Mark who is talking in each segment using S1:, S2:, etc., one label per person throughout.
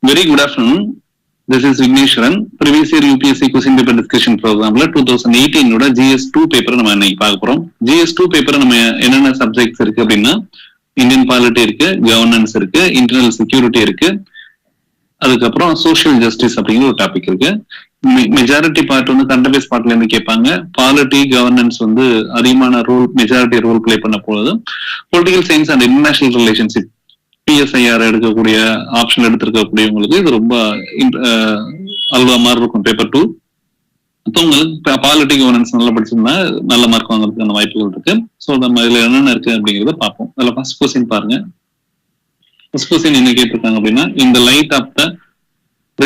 S1: Very good afternoon. This is Vigneshwaran. Previous year UPSC question paper discussion program 2018 ஓட gs2 paper நம்ம இன்னைக்கு பார்க்க போறோம். gs2 பேப்பர் நம்ம என்னென்ன சப்ஜெக்ட்ஸ் இருக்கு அப்படின்னா இந்தியன் பாலிட்டி இருக்கு, கவர்னன்ஸ் இருக்கு, இன்டர்னல் செக்யூரிட்டி இருக்கு, அதுக்கப்புறம் சோஷியல் ஜஸ்டிஸ் அப்படிங்கிற ஒரு டாபிக் இருக்கு. மெஜாரிட்டி பார்ட் வந்து கரண்ட் அஃபேர்ஸ் பார்ட்ல இருந்து கேட்பாங்க. பாலிட்டி கவர்னன்ஸ் வந்து அதிகமான ரோல் மெஜாரிட்டி ரோல் பிளே பண்ண போகுது. Political science and international relationship PSIR எடுக்கக்கூடிய ஆப்ஷன் எடுத்திருக்கக்கூடியவங்களுக்கு இது ரொம்ப அல்வா மாதிரி இருக்கும் பேப்பர் 2. மற்றவங்களுக்கு பாலிட்டி கவர்னன்ஸ் நல்லா படிச்சிருந்தா நல்ல மார்க் வாங்குறதுக்கான வாய்ப்புகள் இருக்கு. ஸோ நம்ம இதுல என்னென்ன இருக்கு அப்படிங்கிறத பார்ப்போம். அதுல ஃபர்ஸ்ட் கொஸ்டின் பாருங்க. ஃபர்ஸ்ட் கொஸ்டின் என்ன கேட்டிருக்காங்க அப்படின்னா, இந்த light of the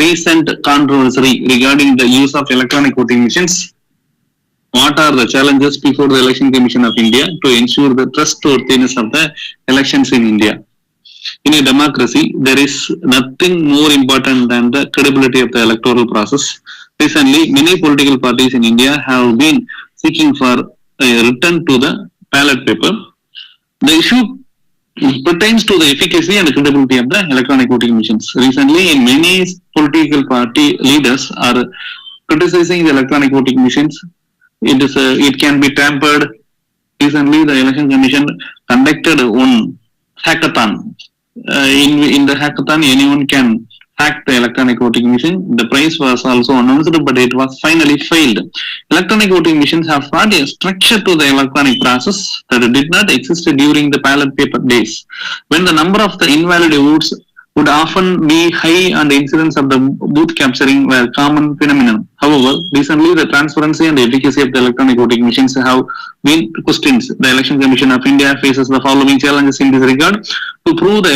S1: recent controversy regarding the use of electronic voting machines, what are the challenges before the Election Commission of India to ensure the trustworthiness of the elections in India? In a democracy, there is nothing more important than the credibility of the electoral process. Recently, many political parties in India have been seeking for a return to the ballot paper. The issue pertains to the efficacy and credibility of the electronic voting machines. Recently, many political party leaders are criticizing the electronic voting machines. It can be tampered. Recently, the Election Commission conducted one hackathon. In the hackathon, anyone can hack the electronic voting machine. The prize was also announced, but it was finally failed. Electronic voting machines have brought a structure to the electronic process that did not exist during the ballot paper days, when the number of the invalid votes would often be high and the incidents of the booth capturing were common phenomenon. However, recently the transparency and the efficacy of the electronic voting machines have been questioned. The Election Commission of India faces the following challenges in this regard. To prove the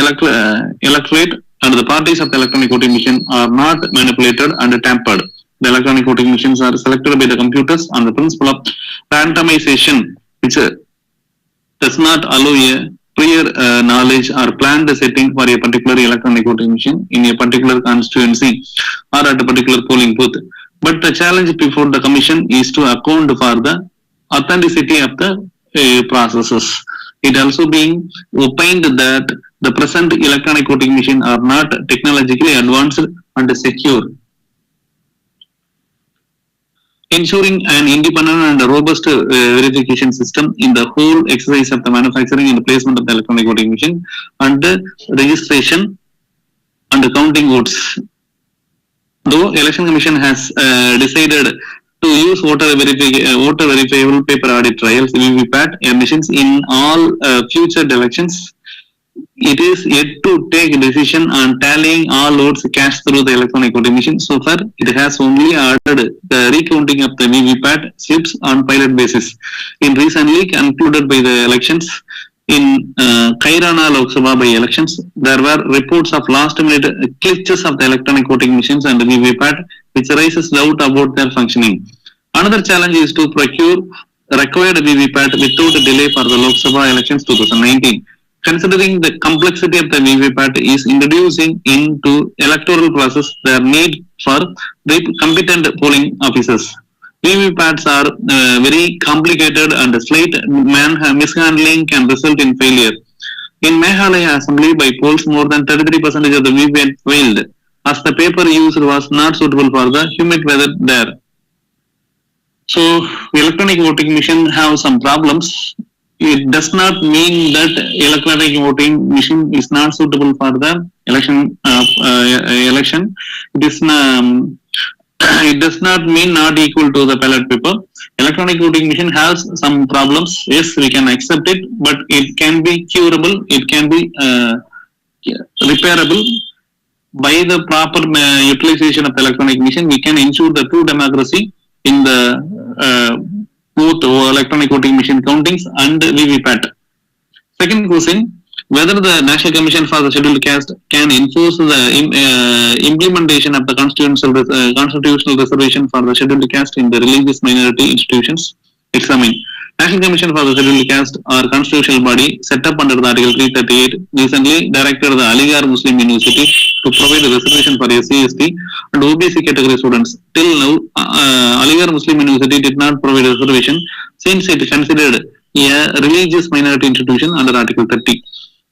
S1: electorate and the parties of the electronic voting machine are not manipulated and tampered. The electronic voting machines are selected by the computers on the principle of randomization, which does not allow a prior knowledge or planned setting for a particular electronic voting machine in a particular constituency or at a particular polling booth. But the challenge before the commission is to account for the authenticity of the processes. It also being opined that the present electronic voting machine are not technologically advanced and secure. Ensuring an independent and robust verification system in the whole exercise of the manufacturing and the placement of the electronic voting machine and the registration and the counting votes. Though Election Commission has decided to use voter verifiable paper audit trials (VVPAT) machines in all future elections, it is yet to take a decision on tallying all votes cast through the electronic voting machine. So far, it has only ordered the recounting of the VVPAT slips on pilot basis. In recently concluded by the elections in Kairana Lok Sabha by elections, there were reports of last-minute glitches of the electronic voting machines and the VVPAT, which raises doubt about their functioning. Another challenge is to procure required VVPAT without delay for the Lok Sabha elections 2019. Considering the complexity of the VVPAT is introducing into electoral process their need for competent polling officers. VVPATs are very complicated and slight mishandling can result in failure. In Meghalaya Assembly by polls, more than 33% of the VVPAT failed as the paper used was not suitable for the humid weather there. So, electronic voting machine have some problems. It does not mean that electronic voting machine is not suitable for the election. It does not mean not equal to the ballot paper. Electronic voting machine has some problems. Yes, we can accept it, but it can be curable. It can be repairable by the proper utilization of the electronic machine. We can ensure the true democracy in the both electronic voting machine countings and VVPAT. Second question, whether the National Commission for the Scheduled Caste can enforce the implementation of the constitutional reservation for the Scheduled Caste in the religious minority institutions. Examine. National Commission for the Scheduled Caste or constitutional body set up under the Article 338 recently directed the Aligarh Muslim University to provide a reservation for SC, ST and OBC category students. Till now, Aligarh Muslim University did not provide a reservation since it considered a religious minority institution under Article 30.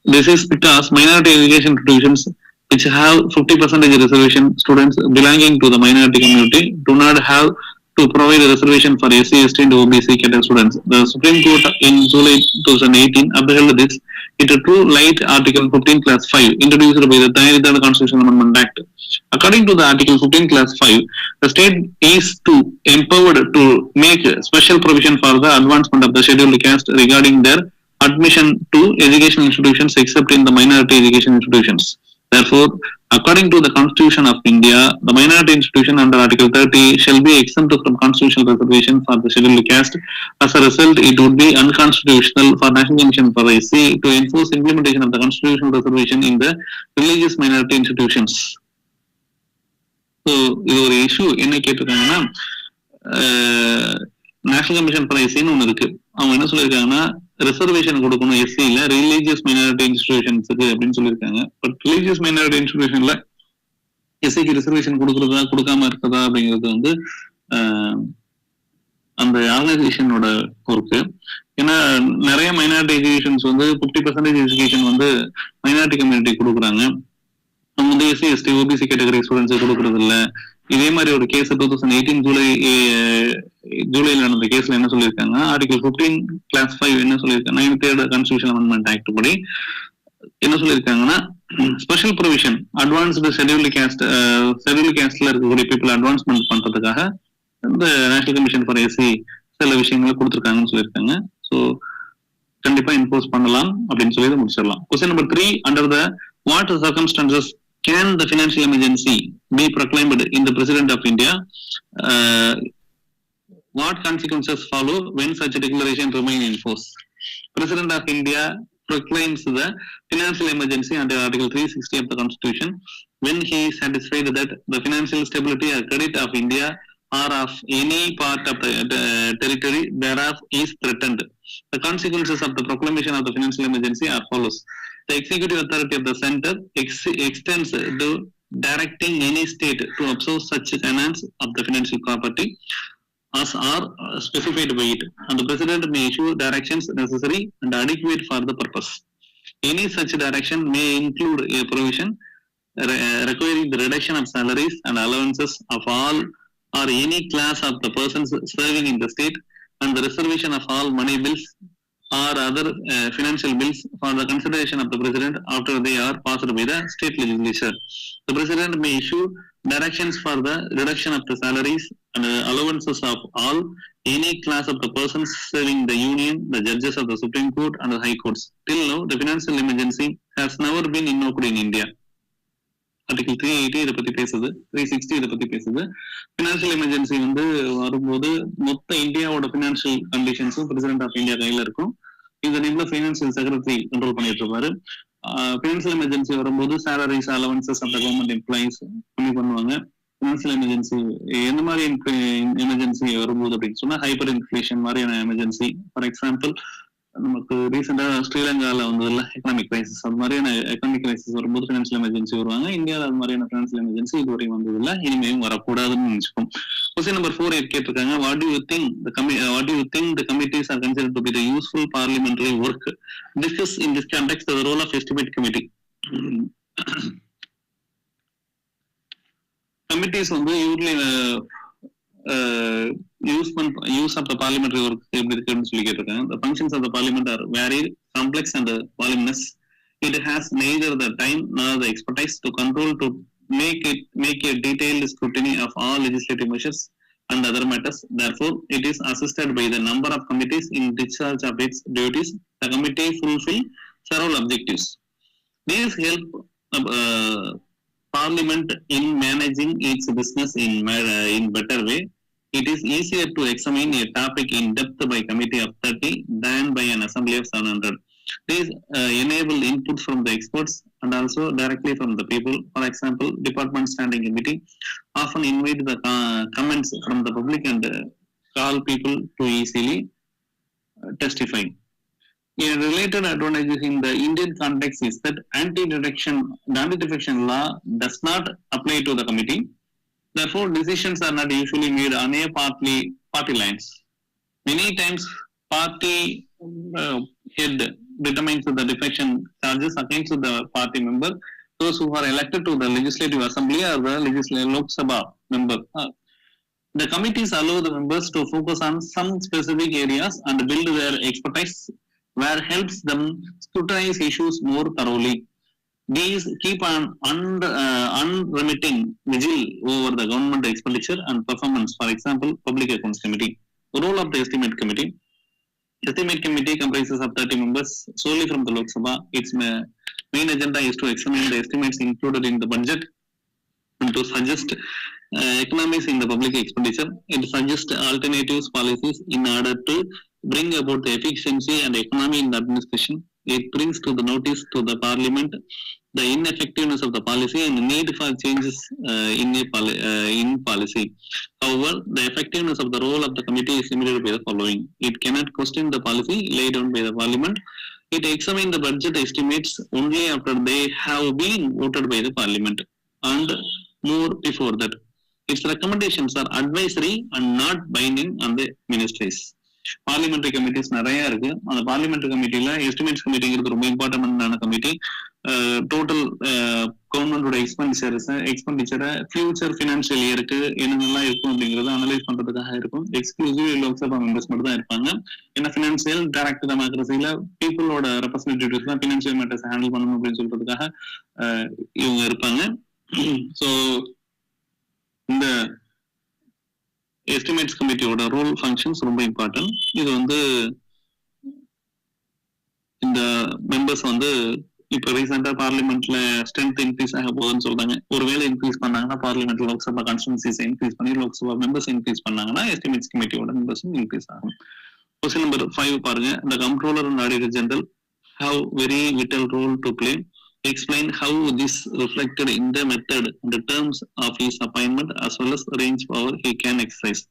S1: This is because minority education institutions which have 50% reservation students belonging to the minority community do not have to provide a reservation for SC, ST and OBC category students. The Supreme Court in July 2018 upheld this. It a true light Article 15 Class 5 introduced by the 33rd Constitutional Amendment Act. According to the Article 15 Class 5, the state is to empowered to make special provision for the advancement of the scheduled caste regarding their admission to educational institutions except in the minority education institutions. Therefore, according to the Constitution of India, the minority institution under Article 30 shall be exempt from constitutional reservation for the scheduled caste. As a result, it would be unconstitutional for National Commission for SC to enforce implementation of the constitutional reservation in the religious minority institutions. So இது ஒரு issue என்ன கேட்டிருக்காங்கன்னா, national commission for எஸ்சின்னு ஒன்று இருக்கு. அவங்க என்ன சொல்லியிருக்காங்கன்னா, reservation கொடுக்கணும் எஸ்சியில religious minority இன்ஸ்டிடியூஷன்ஸுக்கு அப்படின்னு சொல்லியிருக்காங்க. பட் ரிலீஜியஸ் மைனாரிட்டி இன்ஸ்டிடியூஷன்ல எஸ்சிக்கு ரிசர்வேஷன் கொடுக்கறதா கொடுக்காம இருக்கிறதா அப்படிங்கிறது வந்து அந்த ஆர்கனைசேஷனோட பொறுப்பு. ஏன்னா நிறைய மைனாரிட்டி எஜுகேஷன்ஸ் வந்து 50% எஜுகேஷன் வந்து மைனாரிட்டி கம்யூனிட்டி கொடுக்குறாங்க. நம்ம வந்து SC ST OBC category students கொடுக்கறது இல்லை. இதே மாதிரி ஒரு கேஸ் 2018 ஜூலைல நடந்த கேஸ்ல என்ன சொல்லியிருக்காங்க, ஆர்டிகல் 15 Class 5 என்ன சொல்லியிருக்காங்க, 93rd Constitutional Amendment Act படி என்ன சொல்லியிருக்காங்கன்னா, ஸ்பெஷல் ப்ரொவிஷன் அட்வான்ஸ்டு ஷெட்யூல்டு கேஸ்ட்ல இருக்கக்கூடிய பீப்புள் அட்வான்ஸ்மெண்ட் பண்றதுக்காக இந்த நேஷனல் கமிஷன் ஃபார் எஸ்சி சில விஷயங்களை கொடுத்துருக்காங்கன்னு சொல்லியிருக்காங்க. ஸோ கண்டிப்பா இம்போஸ் பண்ணலாம் அப்படின்னு சொல்லி முடிச்சிடலாம். Question number 3, under the what circumstances can the financial emergency be proclaimed in the President of India? What consequences follow when such a declaration remain in force? President of India proclaims the financial emergency under Article 360 of the Constitution when he is satisfied that the financial stability or credit of India or of any part of the territory thereof is threatened. The consequences of the proclamation of the financial emergency are follows. The executive authority of the center extends to directing any state to observe such finance of the financial property as are specified by it, and the president may issue directions necessary and adequate for the purpose. Any such direction may include a provision requiring the reduction of salaries and allowances of all or any class of the persons serving in the state, and the reservation of all money bills or other financial bills for the consideration of the president after they are passed by the state legislature. The president may issue directions for the reduction of the salaries and allowances of all any class of the persons serving the union, the judges of the Supreme Court and the High Courts. Till now, the financial emergency has never been invoked in India. Article 380 இதை பத்தி பேசுது, 360 இதை பத்தி பேசுது. Financial emergency வந்து வரும்போது மொத்த இந்தியாவோட பினான்சியல் கண்டிஷன்ஸும் பிரசிடென்ட் ஆஃப் இந்தியா கையில இருக்கும். இந்த நேம்ல பைனான்சியல் செக்ரட்டரி கண்ட்ரோல் பண்ணிட்டு இருப்பாரு. பினான்சியல் எமர்ஜென்சி வரும்போது salaries allowances of the government employees கம்மி பண்ணுவாங்க. பினான்சியல் எமர்ஜென்சி எந்த மாதிரி எமர்ஜென்சி வரும்போது அப்படின்னு சொன்னா ஹைப்பர் இன்ஃபிளேஷன் மாதிரியான எமர்ஜென்சி. ஃபார் எக்ஸாம்பிள், நமக்கு ரீசெண்டா ஸ்ரீலங்கால வந்ததுல எக்கனாமிக் கிரைசிஸ், அது மாதிரியான எக்கனாமிக் கிரைசிஸ் வரும்போது பினான்சியல் எமர்ஜென்சி வருவாங்க. இந்தியாவில் அது மாதிரியான பினான்சியல் எமர்ஜென்சி இதுவரையும் வந்ததில்லை, இனிமேலும் வரக்கூடாதுன்னு நினைச்சுப்போம். Question number 4 கேட்டிருக்காங்க, what do you think the committees are considered to be the useful parliamentary work? Discuss in this context the role of estimate committee. Committees வந்து use of the parliamentary work எப்படி இருக்குன்னு சொல்லி கேட்டிருக்காங்க. The functions of the parliament are varied, complex and voluminous. It has neither the time nor the expertise to control to make a detailed scrutiny of all legislative measures and other matters. Therefore, it is assisted by the number of committees in discharge of its duties. The committee fulfill several objectives. These help Parliament in managing its business in better way. It is easier to examine a topic in depth by committee of 30 than by an assembly of 700. These enable input from the experts and also directly from the people. For example, Department Standing Committee often invite the comments from the public and call people to easily testify. A related advantage in the Indian context is that anti-defection law does not apply to the committee. Therefore, decisions are not usually made on a party lines. Many times, party head determines the defection charges against the party member. So, those who are elected to the legislative assembly or the Lok Sabha member. The committees allow the members to focus on some specific areas and build their expertise where helps them scrutinize issues more thoroughly. These keep an unremitting vigil over the government expenditure and performance. For example, Public Accounts Committee. The role of the Estimate Committee. Estimate Committee comprises of 30 members solely from the Lok Sabha. Its main agenda is to examine the estimates included in the budget and to suggest economies in the public expenditure. It suggests alternatives policies in order to bring about the efficiency and economy in the administration. It brings to the notice to the Parliament the ineffectiveness of the policy and the need for changes in policy. However, the effectiveness of the role of the committee is limited by the following. It cannot question the policy laid down by the Parliament. It examines the budget estimates only after they have been voted by the Parliament and more before that. Its recommendations are advisory and not binding on the ministries. Parliamentary committees நிறைய இருக்கு. அந்த parliamentary கமிட்டியில estimates கமிட்டிங்கிறது ரொம்ப இம்பார்ட்டன்டான committee. Total கவர்மெண்டோட எக்ஸ்பெண்டிச்சரை future financial இயருக்கு என்னென்னலாம் இருக்கும் அப்படிங்கறத அனலைஸ் பண்றதுக்காக இருக்கும். எக்ஸ்க்ளூசிவ் லோக்சபா மெம்பர்ஸ் மட்டும் தான் இருப்பாங்க. ஏன்னா பினான்சியல் டைரக்ட் டெமோக்ரஸில பீப்புளோட ரெப்ரஸன்டேட்டிவ்ஸ் தான் பினான்சியல் மேட்டர்ஸ் ஹேண்டில் பண்ணணும் அப்படின்னு சொல்றதுக்காக இவங்க இருப்பாங்க. ஸோ இந்த எஸ்டிமேட்ஸ் கமிட்டியோட ரோல் ஃபங்க்ஷன்ஸ் ரொம்ப இம்பார்ட்டன்ட். இது இந்த மெம்பர்ஸ் இப்ப ரீசெண்டா பார்லிமெண்ட்ல ஸ்ட்ரென்த் இன்க்ரீஸ் ஆக போகுதுன்னு சொல்றாங்க. ஒருவேளை இன்க்ரீஸ் பண்ணாங்கன்னா பார்லிமெண்ட் லோக்சபா கான்ஸ்டிட்யூன்சிஸ் இன்க்ரீஸ் பண்ணி லோக்சபா மெம்பர்ஸ் இன்க்ரீஸ் பண்ணாங்கன்னா எஸ்டிமேட்ஸ் கமிட்டியோட மெம்பர்ஸும் இன்க்ரீஸ் ஆகும். கொஸ்டின் நம்பர் 5 பாருங்க. The Comptroller and Auditor General have very vital role to play. Explain how this reflected in the method and the terms of his appointment as well as range power he can exercise.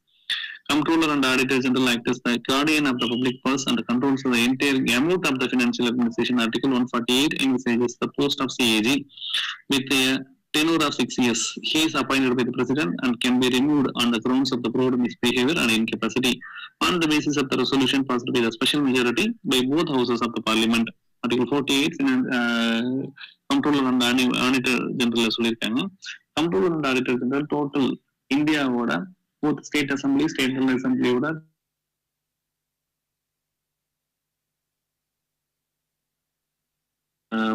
S1: Comptroller and Auditor General act as the guardian of the public purse and controls the entire gamut of the financial administration. Article 148 envisages the post of CAG with a tenure of 6 years. He is appointed by the President and can be removed on the grounds of the broad misbehavior and incapacity on the basis of the resolution passed by the special majority by both houses of the Parliament. Article 48 controller and auditor general சொல்லியிருக்காங்க. Controller and auditor general total இந்தியாவோட both state assembly state அசம்பிளியோட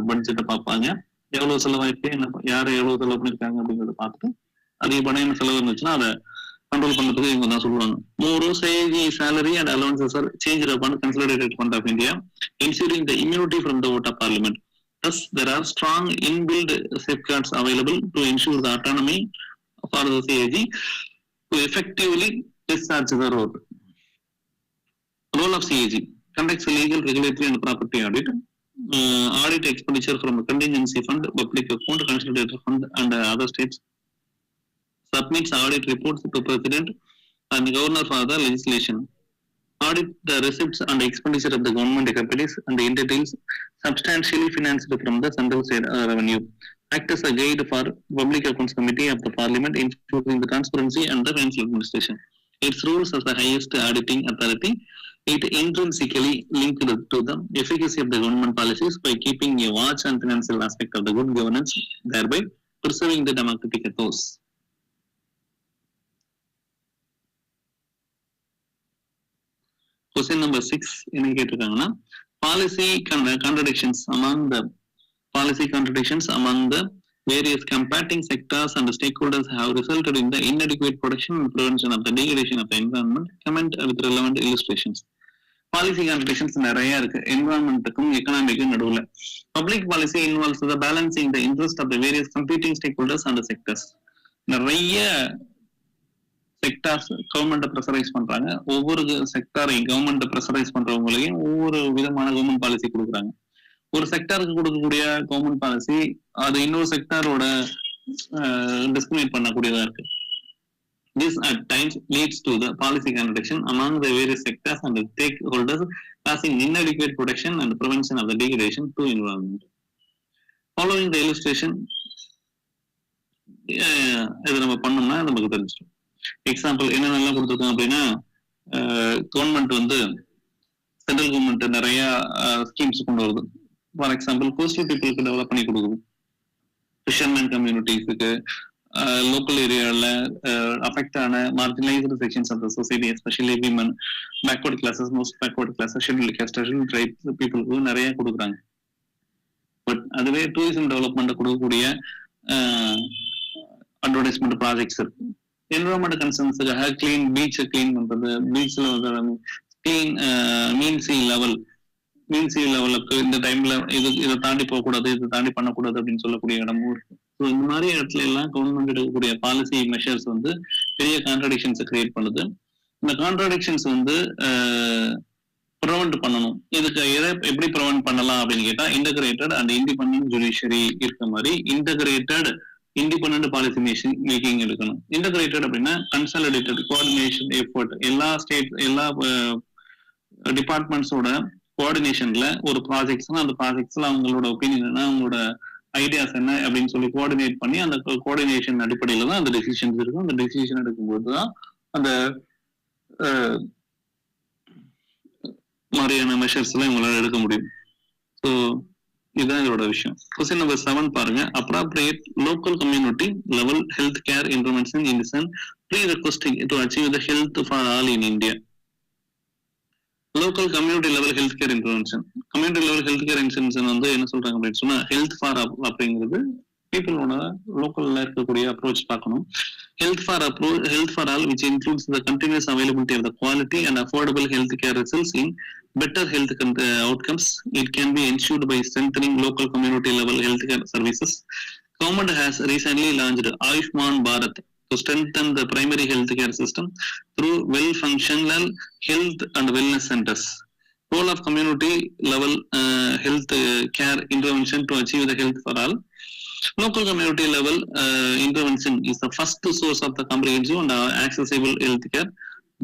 S1: பட்ஜெட்டை பார்ப்பாங்க. எவ்வளவு செலவாயிருக்கு, யாரு எவ்வளவு செலவு பண்ணிருக்காங்க அப்படிங்கறத பார்த்துட்டு அதிகப்படியான என்ன செலவு இருந்துச்சுன்னா அதை கண்ட்ரோல் பண்றதுக்கு இவங்க தான் சொல்லுவாங்க. Moreover, CAG salary and allowances are changed upon consolidated fund of India, ensuring the immunity from the vote of Parliament. Thus, there are strong inbuilt safeguards available to ensure the autonomy for the CAG to effectively discharge the role. Role of CAG conducts legal, regulatory, and property audit. Audit expenditure from a contingency fund, public account, consolidated fund, and other states. Submits audit reports to President and Governor for the legislation. Audit the receipts and expenditure of the government companies and the entities substantially financed from the central state revenue. Act as a guide for Public Accounts Committee of the Parliament, ensuring the transparency and the financial administration. Its rules as the highest auditing authority, it intrinsically linked to the efficacy of the government policies by keeping a watch on financial aspect of the good governance, thereby preserving the democratic ethos. Question number 6 என்ன கேட்டிருக்காங்கன்னா, policy contradictions among the various competing sectors and stakeholders have resulted in the inadequate protection and prevention of the degradation of the environment. Comment with relevant illustrations. Policy contradictions நிறைய இருக்கு என்விரான்மெண்ட்டுக்கும் எக்கனாமிக்கும் நடுவுல. Public policy involves the balancing the interest of the various competing stakeholders and the sectors. நிறைய sectors கவர்மெண்ட்டை pressurise பண்றாங்க. ஒவ்வொரு செக்டாரையும் கவர்மெண்ட்டை pressurise பண்றவங்களையும் ஒவ்வொரு விதமான கவர்மெண்ட் பாலிசி கொடுக்குறாங்க. ஒரு செக்டாருக்கு கொடுக்கக்கூடிய கவர்மெண்ட் பாலிசி அது இன்னொரு செக்டாரோட டிஸ்கிரிமினேட் பண்ணக்கூடியதா இருக்கு. This at times leads to the policy contradiction among the various sectors and the stakeholders, causing inadequate protection and prevention of the degradation to environment. Following the illustration, இது நம்ம பண்ணோம்னா நமக்கு தெரிஞ்சிடும். Example என்னென்னலாம் கொடுத்துருக்கோம் அப்படின்னா, கவர்மெண்ட் சென்ட்ரல் கவர்மெண்ட் நிறைய schemes கொண்டு வருது. ஃபார் எக்ஸாம்பிள் கோஸ்டல் பீப்புளுக்கு டெவலப் பண்ணி கொடுக்குது. fishermen communities, local area, affected marginalized sections of the society, especially women, backward classes, most backward classes, scheduled caste, scheduled tribes people who நிறைய கொடுக்குறாங்க. But அதுவே tourism development கொடுக்கக்கூடிய advertisement projects இருக்கு. Environment கன்சர்ன்ஸுக்காக clean beach clean பண்றது, பீச்ல clean மீன் C லெவலுக்கு இந்த டைம்ல இதை தாண்டி போகக்கூடாது, இதை தாண்டி பண்ணக்கூடாது அப்படின்னு சொல்லக்கூடிய இடமும் இருக்கு. ஸோ இந்த மாதிரி இடத்துல எல்லாம் கவர்மெண்ட் எடுக்கக்கூடிய பாலிசி மெஷர்ஸ் பெரிய கான்ட்ரடிக்ஷன்ஸை கிரியேட் பண்ணுது. இந்த கான்ட்ரடிக்ஷன்ஸ் ப்ரிவென்ட் பண்ணணும். இதுக்கு எதை எப்படி ப்ரிவென்ட் பண்ணலாம் அப்படின்னு கேட்டா, இன்டகிரேட்டட் அண்ட் இண்டிபெண்டன்ட் ஜுடிஷியரி இருக்க மாதிரி இன்டகிரேட்டட் இண்டிபெண்டன்ட் பாலிசி மேக்கிங் எடுக்கணும். இன்டகிரேட்டட் அப்படின்னா கன்சாலிடேட்டட் கோஆர்டினேஷன் எஃபர்ட், எல்லா ஸ்டேட் எல்லா டிபார்ட்மெண்ட்ஸோட கோஆர்டினேஷன்ல ஒரு ப்ராஜெக்ட்ஸ்னா அந்த ப்ராஜெக்ட்ஸ்ல அவங்களோட ஒப்பீனியன் என்ன, அவங்களோட ஐடியாஸ் என்ன அப்படின்னு சொல்லி கோஆர்டினேட் பண்ணி அந்த கோஆர்டினேஷன் அடிப்படையில தான் அந்த டெசிஷன்ஸ் இருக்கும். அந்த டெசிஷன் எடுக்கும்போது தான் அந்த மாதிரியான மெஷர்ஸ் எல்லாம் இவங்களால எடுக்க முடியும். ஸோ இதுதான் இதோட விஷயம். கொஸ்டின் நம்பர் 7 பாருங்க. Appropriate local community level health care intervention is an prerequisite to achieve the health for all in India. Local community level health care intervention, community level health care intervention என்ன சொல்றாங்க அப்படின்னு சொன்னா, health for அப்படிங்கிறது பீப்புளோட லோக்கல்ல இருக்கக்கூடிய approach பார்க்கணும். Health for all which includes the continuous availability of the quality and affordable health care results in better health outcomes. It can be ensured by strengthening local community level health care services. Government has recently launched Ayushman Bharat to strengthen the primary health care system through well-functional health and wellness centers. Role of community level health care intervention to achieve the health for all. Local community level intervention is the first source of the comprehensive and accessible health care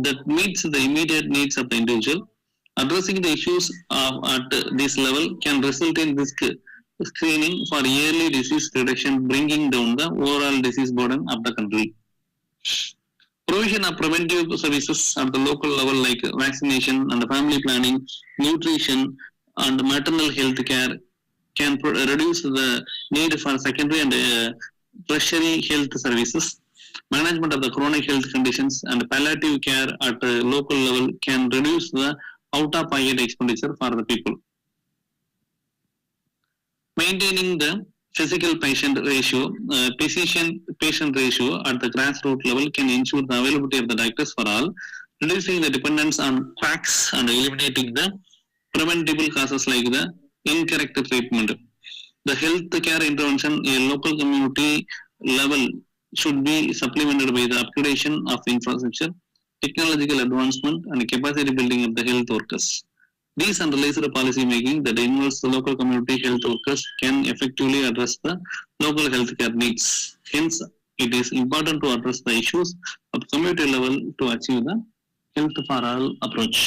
S1: that meets the immediate needs of the individual. Addressing the issues at this level can result in risk screening for early disease reduction, bringing down the overall disease burden of the country. Provision of preventive services at the local level like vaccination and family planning, nutrition and maternal health care can reduce the need for secondary and tertiary health services. Management of the chronic health conditions and palliative care at the local level can reduce the out-of-pocket expenditure for the people. Maintaining the physical patient ratio, physician-patient ratio at the grassroots level can ensure the availability of the doctors for all, reducing the dependence on quacks and eliminating the preventable causes like the incorrect treatment. The health care intervention in local community level should be supplemented by the upgradation of infrastructure, technological advancement and capacity building of the health workers. Decentralized policy making that involves the local community health workers can effectively address the local healthcare needs. Hence, it is important to address the issues of community level to achieve the health for all approach.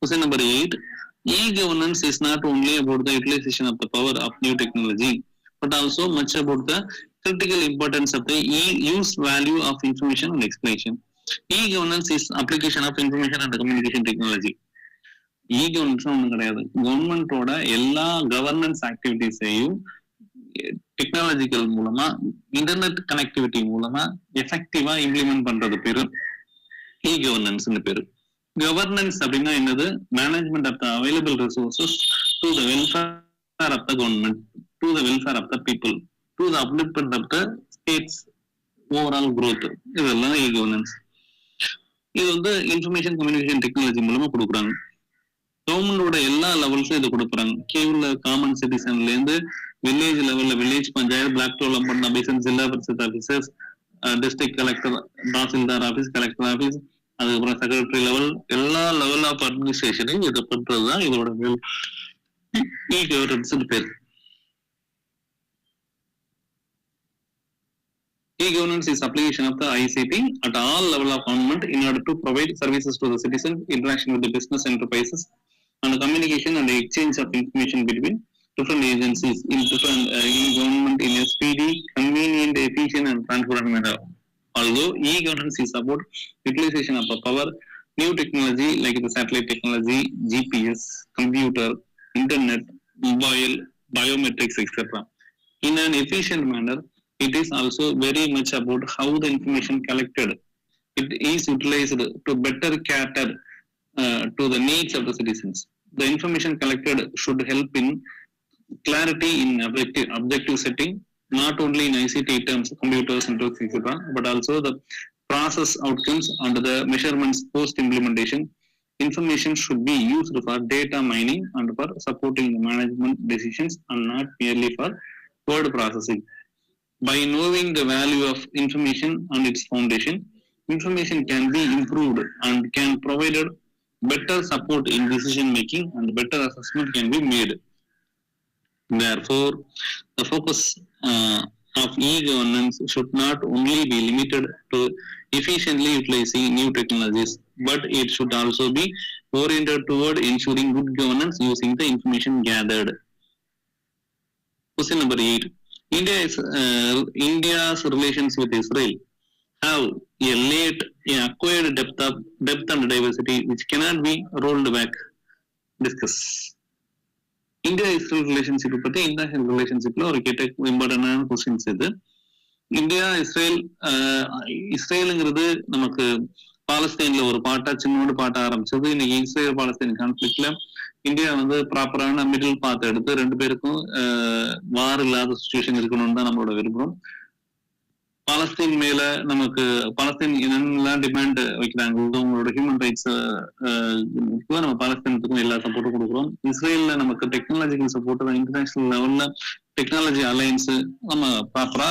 S1: Question number 8. E-governance is not only about the utilization of the power of new technology, but also much about the critical importance of the use value of information and explanation. E-governance is application of information and communication technology. E-governance ஒன்றும் கிடையாது. கவர்மெண்டோட எல்லா governance ஆக்டிவிட்டிஸையும் technological மூலமா, internet connectivity மூலமா எஃபெக்டிவா implement பண்றது பேரு இ-கவர்னன்ஸ் பேரு. Governance அப்படின்னா என்னது? Management of the available resources to the welfare of the government, to the welfare of the people, to the upliftment of the states overall growth. இதெல்லாம் இ-கவர்னன்ஸ். இது information communication technology மூலமா கொடுக்குறாங்க. கவர்மெண்டோட எல்லா லெவல்ஸும் இதை கொடுக்குறாங்க. கீழ காமன் சிட்டிசன்ல இருந்து வில்லேஜ் லெவல்ல village panchayat, block development officer, zilla parishad officers, district collector, tahsildar office, collector office, அதுக்கப்புறம் செக்ரட்டரி லெவல், எல்லா லெவல் ஆஃப் அட்மினிஸ்ட்ரேஷனையும் இதை பண்றதுதான் இதோட இ-கவர்னன்ஸ் பேர். E-governance is application of the ICT at all level of government in order to provide services to the citizen, interaction with the business enterprises, and communication and exchange of information between different agencies in government in a speedy, convenient, efficient, and transparent manner. Although e-governance is about utilization of the power, new technology like the satellite technology, GPS, computer, internet, mobile, biometrics, etc. in an efficient manner. It is also very much about how the information collected it is utilized to better cater to the needs of the citizens. The information collected should help in clarity in objective setting, not only in ICT terms, computers, networks, etc., but also the process outcomes and the measurements post implementation. Information should be used for data mining and for supporting the management decisions and not merely for word processing. By knowing the value of information and its foundation, information can be improved and can provide better support in decision making and better assessment can be made. Therefore, the focus of e-governance should not only be limited to efficiently utilizing new technologies, but it should also be oriented toward ensuring good governance using the information gathered. Question number 8. India's relations with Israel have a acquired depth and diversity which cannot be rolled back. Discuss. India Israel relationship பத்தி international ரிலேஷன்ஷிப்ல ஒரு கேட்ட இம்பார்ட்டன்டான questions இது. India இஸ்ரேலுங்கிறது நமக்கு பாலஸ்தீன்ல ஒரு பாட்டா சின்னோடு பாட்ட ஆரம்பிச்சது. இன்னைக்கு இஸ்ரேல் பாலஸ்தீன் கான்ஃபிளிக்ட்ல இந்தியா ப்ராப்பரான மிடில் பாத் எடுத்து ரெண்டு பேருக்கும் வார் இல்லாத சுச்சுவேஷன் இருக்கணும்னு தான் நம்மளோட விரும்புறோம். பாலஸ்தீன் மேல நமக்கு பாலஸ்தீன் என்னென்னலாம் டிமாண்ட் வைக்கிறாங்க, உங்களோட ஹியூமன் ரைட்ஸ் நம்ம பாலஸ்தீனத்துக்கும் எல்லா சப்போர்ட்டும் கொடுக்குறோம். இஸ்ரேல்ல நமக்கு டெக்னாலஜிக்கல் சப்போர்ட் தான், இன்டர்நேஷனல் லெவல்ல டெக்னாலஜி அலையன்ஸ் நம்ம ப்ராப்பரா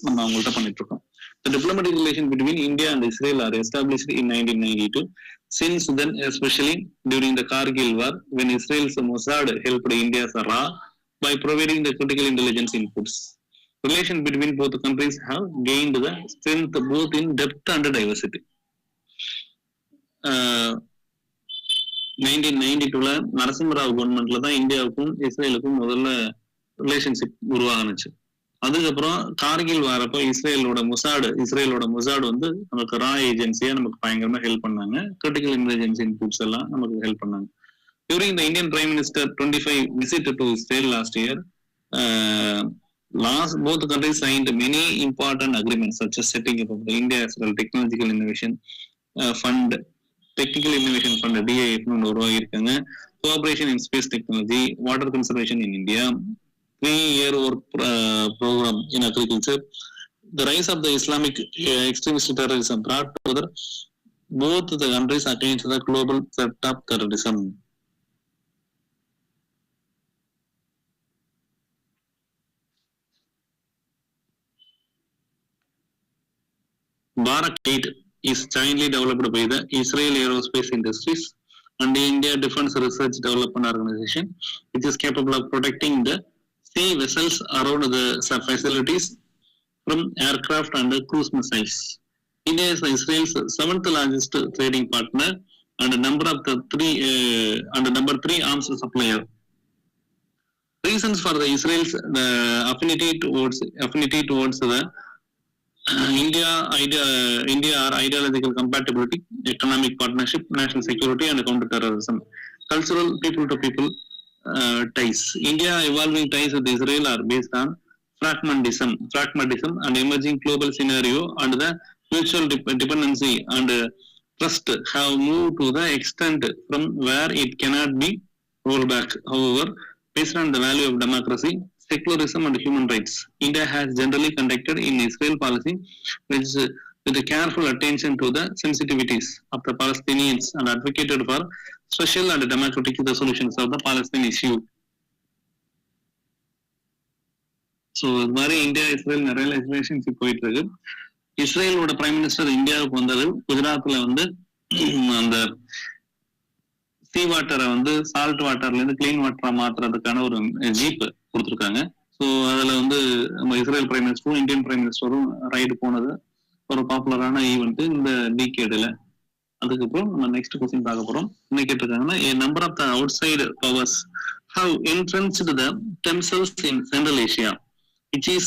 S1: நம்ம அவங்கள்ட்ட பண்ணிட்டு இருக்கோம். The diplomatic relation between India and Israel are established in 1992. Since then, especially during the Kargil war, when Israel's Mossad helped India's RA by providing the critical intelligence inputs. Relation between both countries have gained the strength both in depth and diversity. 1992 Narasimha Rao கவர்மெண்ட்ல தான் இந்தியாவுக்கும் இஸ்ரேலுக்கும் முதல்ல relationship உருவாகணுச்சு. அதுக்கப்புறம் கார்கில் வாரப்போ இஸ்ரேலோட முசாடு நமக்கு ரா ஏஜென்சியா நமக்கு பயங்கரமா ஹெல்ப் பண்ணாங்க. கிரிட்டிக்கல் இன்டெலிஜென்ஸ் இன்புட்ஸ் எல்லாம் நமக்கு ஹெல்ப் பண்ணாங்க. During the Indian Prime Minister 25 visit to Israel last year, both countries signed many important agreements such as setting up of the India-Israel Technological Innovation Fund, Technical Innovation Fund DIF உருவாகியிருக்காங்க. Cooperation in space technology, water conservation in India, 3-year work program in agriculture. The rise of the Islamic extremist terrorism brought together both the countries against the global threat of terrorism. Bharat 8 is jointly developed by the Israel Aerospace Industries and the India Defense Research Development Organization, which is capable of protecting the sea vessels around the facilities from aircraft and cruise missiles. India is Israel's 7th largest trading partner and number 3 arms supplier. Reasons for the Israel's affinity towards the India are ideological compatibility, economic partnership, national security, and counter-terrorism. Cultural people-to-people ties. India evolving ties with Israel are based on pragmatism and emerging global scenario, and the mutual dependency and trust have moved to the extent from where it cannot be rolled back. However, based on the value of democracy, secularism and human rights, India has generally conducted in Israel policy with a careful attention to the sensitivities of the Palestinians and advocated for social and democratic resolutions of the Palestine issue. So, இது மாதிரி India Israel நிறைய relationship போயிட்டு இருக்கு. இஸ்ரேலோட prime minister இந்தியாவுக்கு வந்தது குஜராத்ல அந்த சீ வாட்டரை சால்ட் வாட்டர்ல இருந்து கிளீன் வாட்டரா மாத்துறதுக்கான ஒரு ஜீப் கொடுத்துருக்காங்க. ஸோ அதுல நம்ம இஸ்ரேல் பிரைம் மினிஸ்டரும் இந்தியன் பிரைம் மினிஸ்டரும் ரைடு போனது ஒரு பாப்புலரான ஈவெண்ட் இந்த டிகேடுல. அதுக்கப்புறம் நம்ம நெக்ஸ்ட் கொஸ்டின் பார்க்க போறோம். என்ன கேட்டிருக்காங்கன்னா, a number of the outside powers have entrenched themselves in Central Asia, which is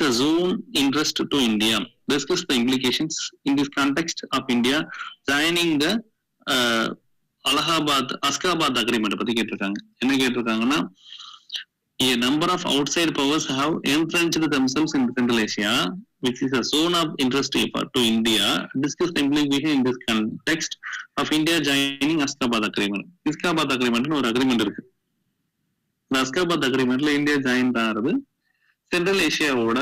S1: a zone interest to India. Discuss the implications in this context of India joining the Ashgabat agreement பத்தி கேட்டிருக்காங்க. என்ன கேட்டிருக்காங்கன்னா, A number of outside powers have entrenched themselves in Central Asia, which is a zone of interest to India. Discuss the implication in this context of India joining Ashgabat Agreement. Ashgabat Agreement ஒரு agreement இருக்கு. இந்த அஸ்காபாத் அக்ரிமெண்ட்ல India join ஆகிறது central ஏசியாவோட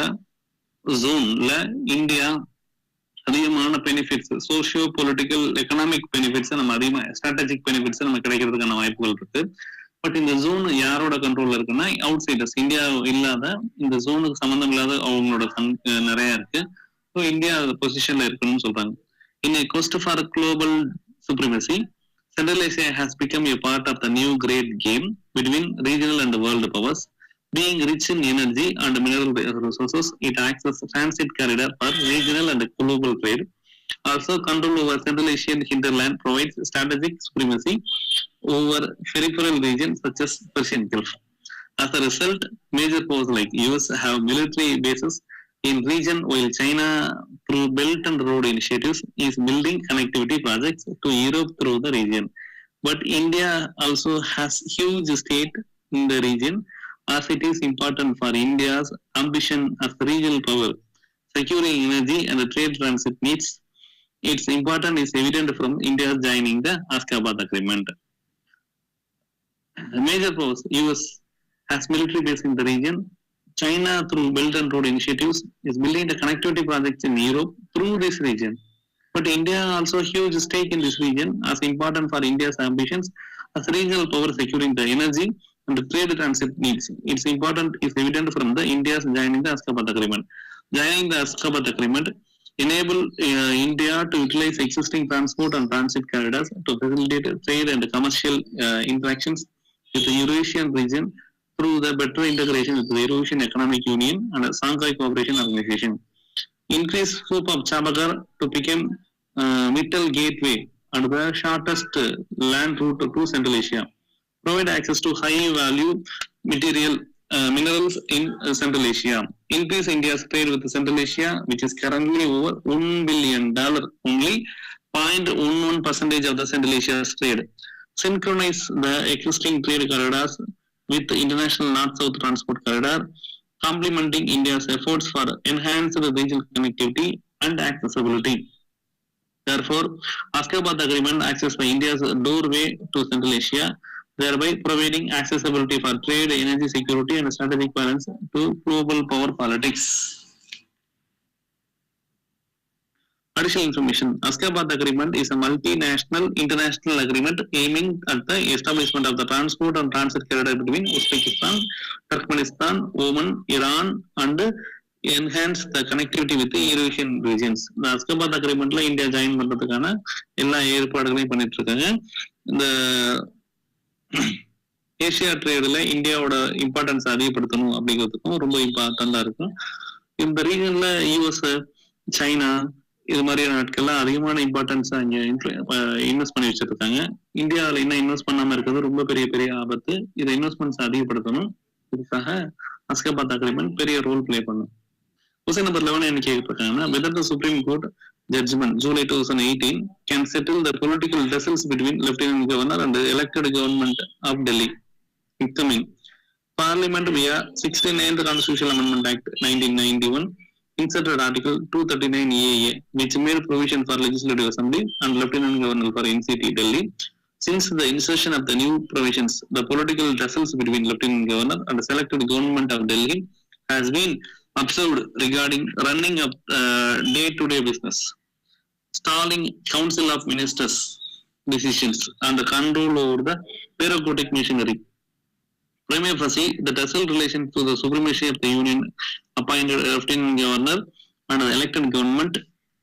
S1: ஜோன்ல India அதிகமான benefits socio political economic benefits நம்ம அதிகமாக strategic benefits நம்ம கிடைக்கிறதுக்கான வாய்ப்புகள் இருக்கு. பட் இந்த ஜோன் யாரோட கண்ட்ரோல்ல இருக்குன்னா அவுட் சைடர்ஸ், இந்தியா இல்லாத இந்த ஜோனுக்கு சம்பந்தம் இல்லாத அவங்களோட நிறைய இருக்கு. ஸோ இந்தியா பொசிஷன்ல இருக்கணும்னு சொல்றாங்க. இன் a quest for global supremacy, Central Asia has become a part of the new great game between regional and world powers. Being rich in energy and mineral resources, it acts as a transit corridor for regional and global trade. Also, control over Central Asian hinterland provides strategic supremacy over peripheral regions such as Persian Gulf. As a result, major powers like US have military bases in region, while China, through Belt and Road initiatives, is building connectivity projects to Europe through the region. But India also has huge stake in the region, as it is important for India's ambition as a regional power. Securing energy and trade transit needs, its importance is evident from India joining the Ashgabat Agreement. Major powers, US has military base in the region. China, through Belt and Road initiatives, is building the connectivity projects in Europe through this region. But India also huge stake in this region as important for India's ambitions as regional power, securing the energy and the trade transit needs. Its importance is evident from the India's joining the Ashgabat Agreement. Joining the Ashgabat Agreement enable India to utilize existing transport and transit corridors to facilitate trade and commercial interactions with the Eurasian region through the better integration with the Eurasian Economic Union and the Shanghai Cooperation Organization. Increase scope of Chabagar to become Mittal Gateway and the shortest land route to Central Asia. Provide access to high value minerals in Central Asia. Increase India's trade with Central Asia, which is currently over $1 billion, only 0.11% of the Central Asia's trade. Synchronize the existing trade corridors with the international north-south transport corridor, complementing India's efforts for enhanced regional connectivity and accessibility. Therefore, Ashgabat Agreement acts as India's doorway to Central Asia, thereby providing accessibility for trade, energy security, and strategic balance to global power politics. Additional information. Ashgabat Agreement is a multinational international agreement aiming at the establishment of the transport and transit corridor between Uzbekistan, Turkmenistan, Oman, Iran, and enhance the connectivity with the Eurasian regions. இந்த அஸ்காபாத் அக்ரிமெண்ட்ல India join பண்றதுக்கான எல்லா ஏற்பாடுகளையும் பண்ணிட்டு இருக்காங்க. இந்த Asia ட்ரேடுல இந்தியாவோட importance அதிகப்படுத்தணும் அப்படிங்கிறதுக்கும் ரொம்ப இம்பார்ட்டண்டா இருக்கும். இந்த ரீஜன்ல யூஎஸ், சைனா இது மாதிரியான நாட்கள்லாம் அதிகமான இம்பார்ட்டன்ஸ் இங்க இன்வெஸ்ட் பண்ணி வச்சிருக்காங்க. இந்தியாவில் இன்னும் இன்வெஸ்ட் பண்ணாம இருக்கிறது ரொம்ப பெரிய ஆபத்து. இதை இன்வெஸ்ட்மெண்ட்ஸ் அதிகப்படுத்தணும். இதுக்காக அஸ்காபாத் அக்ரிமெண்ட் பெரிய ரோல் பிளே பண்ணும். கொஸ்டின் நம்பர் 11 என்ன கேட்கப்பட்டாங்கன்னா, whether the Supreme Court judgment July 2018 can settle the political tussles between Lieutenant Governor and the elected government of Delhi. Incoming Parliament via 69th Constitutional Amendment Act 1991 inserted Article 239AA, which made provision for Legislative Assembly and Lieutenant Governor for NCT Delhi. Since the insertion of the new provisions, the political tussles between Lieutenant Governor and the selected government of Delhi has been observed regarding running of day-to-day business, stalling Council of Ministers decisions, and the control over the bureaucratic machinery. Prima facie, the tussle relation to the supremacy of the Union appointed Lieutenant Governor and the elected government,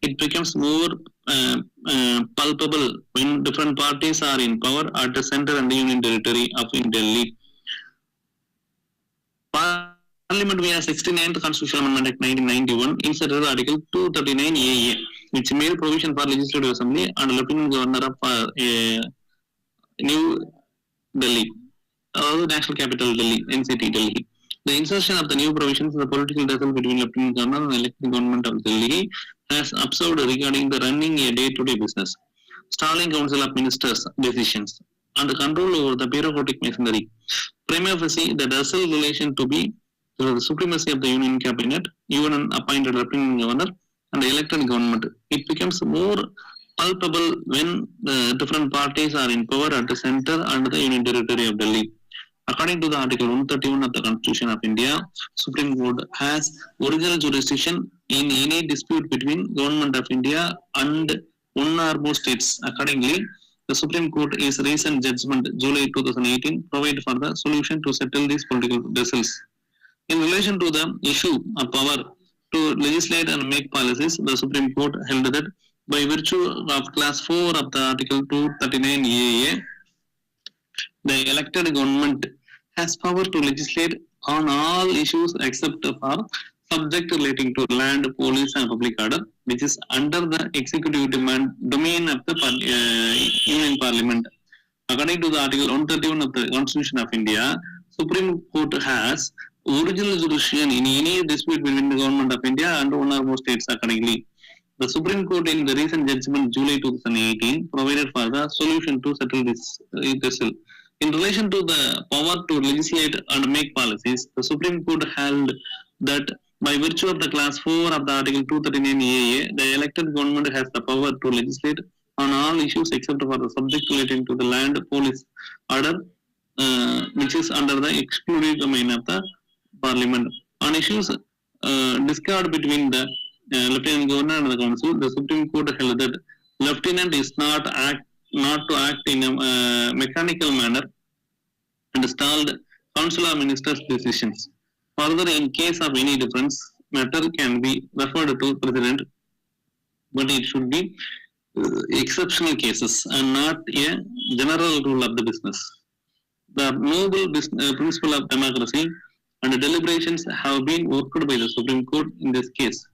S1: it becomes more palpable when different parties are in power at the center and the Union territory of Delhi. Parliament via 69th Constitutional Amendment Act 1991 inserted Article 239AA, which made provision for Legislative Assembly and Lieutenant Governor of New Delhi, National Capital Delhi, NCT Delhi. The insertion of the new provisions in the political tussle between Lieutenant Governor and the elected government of Delhi has observed regarding the running a day-to-day business, stalling Council of Ministers decisions, and control over the bureaucratic machinery. Prima facie, the Dussel relation to be the supremacy of the Union Cabinet, even appointed Lieutenant Governor, and the elected government. It becomes more palpable when the different parties are in power at the center and the Union Territory of Delhi. According to the Article 131 of the Constitution of India, Supreme Court has original jurisdiction in any dispute between Government of India and one or more states. Accordingly, the Supreme Court is recent judgment July 2018 provide for the solution to settle these political vessels. In relation to the issue of power to legislate and make policies, the Supreme Court held that by virtue of Class 4 of the Article 239 EAA, the elected government has power to legislate on all issues except for subject relating to land, police and public order, which is under the executive domain of the Union Parliament. According to the Article 131 of the Constitution of India, Supreme Court has original jurisdiction in any dispute between the Government of India and one or more states accordingly. The Supreme Court in the recent judgment July 2018 provided for the solution to settle this issue. In relation to the power to legislate and make policies, the Supreme Court held that by virtue of the Class 4 of the Article 239 EAA, the elected government has the power to legislate on all issues except for the subject relating to the land, police order, which is under the exclusive domain of the Parliament. On issues discard between the Lieutenant Governor and the Council, the Supreme Court held that Lieutenant is not to act in a mechanical manner and stalled Council of Ministers' decisions. Further, in case of any difference, matter can be referred to President, but it should be exceptional cases and not a general rule of the business. The noble principle of democracy and deliberations have been worked by the Supreme Court in this case,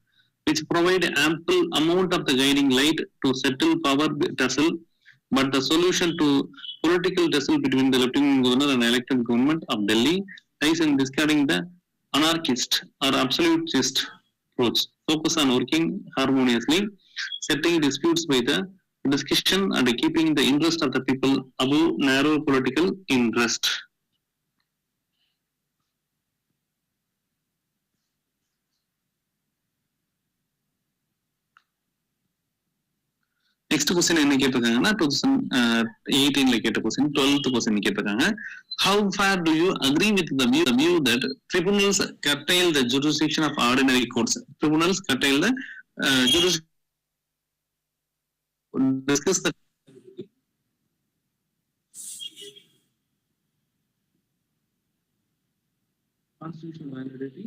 S1: which provide ample amount of the guiding light to settle power tussle, but the solution to political tussle between the Lieutenant Governor and elected government of Delhi lies in discarding the anarchist or absolutist approach. Focus on working harmoniously, settling disputes by the discussion and keeping the interest of the people above narrow political interest. Next question என்ன கேட்டிருக்காங்கன்னா 2018 கேட்ட question 12th question கேட்டிருக்காங்க. How far do you agree with the view that tribunals curtail the jurisdiction of ordinary courts? Tribunals curtail the jurisdiction. Discuss the constitutional validity.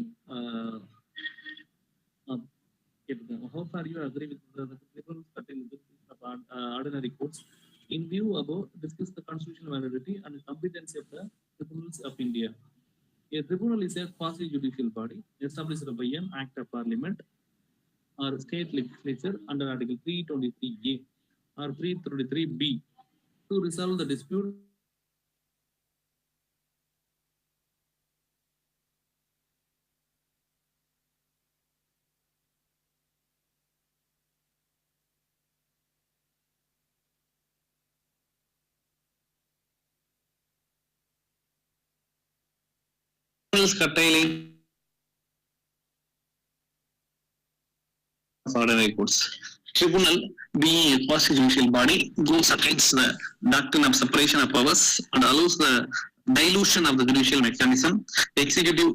S1: How far you agree with the tribunals curtail the jurisdiction of ordinary courts? In view above, discuss the constitutional validity and competency of the tribunals of India. A tribunal is a quasi-judicial body established by an Act of Parliament or state legislature under Article 323A or 333B to resolve the dispute curtailing ordinary courts. Tribunal, being a quasi-judicial body, goes against the doctrine of separation of powers and allows the dilution of the judicial mechanism, executive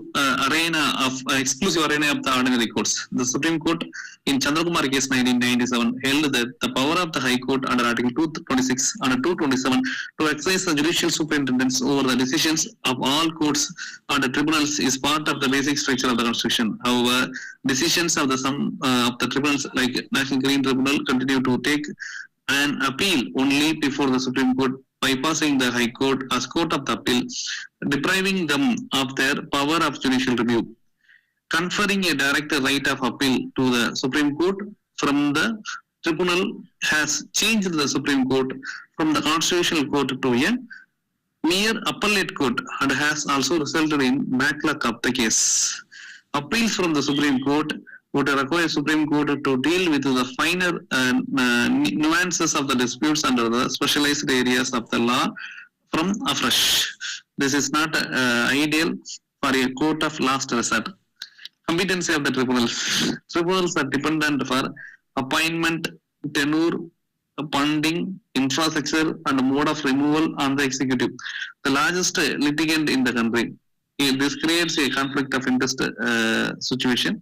S1: arena of exclusive arena of the ordinary courts. The Supreme Court in Chandrakumar case 1997 held that the power of the High Court under Article 226 and 227 to exercise the judicial superintendence over the decisions of all courts and tribunals is part of the basic structure of the Constitution. However, decisions of the tribunals like National Green Tribunal continue to take an appeal only before the Supreme Court, bypassing the High Court as Court of the Appeal, depriving them of their power of judicial review. Conferring a direct right of appeal to the Supreme Court from the tribunal has changed the Supreme Court from the Constitutional Court to a mere appellate court and has also resulted in backlog of the case. Appeals from the Supreme Court would require Supreme Court to deal with the finer nuances of the disputes under the specialized areas of the law from afresh. This is not ideal for a court of last resort. Competency of the tribunals. Tribunals are dependent for appointment, tenure, funding, infrastructure, and mode of removal on the executive. The largest litigant in the country. This creates a conflict of interest situation.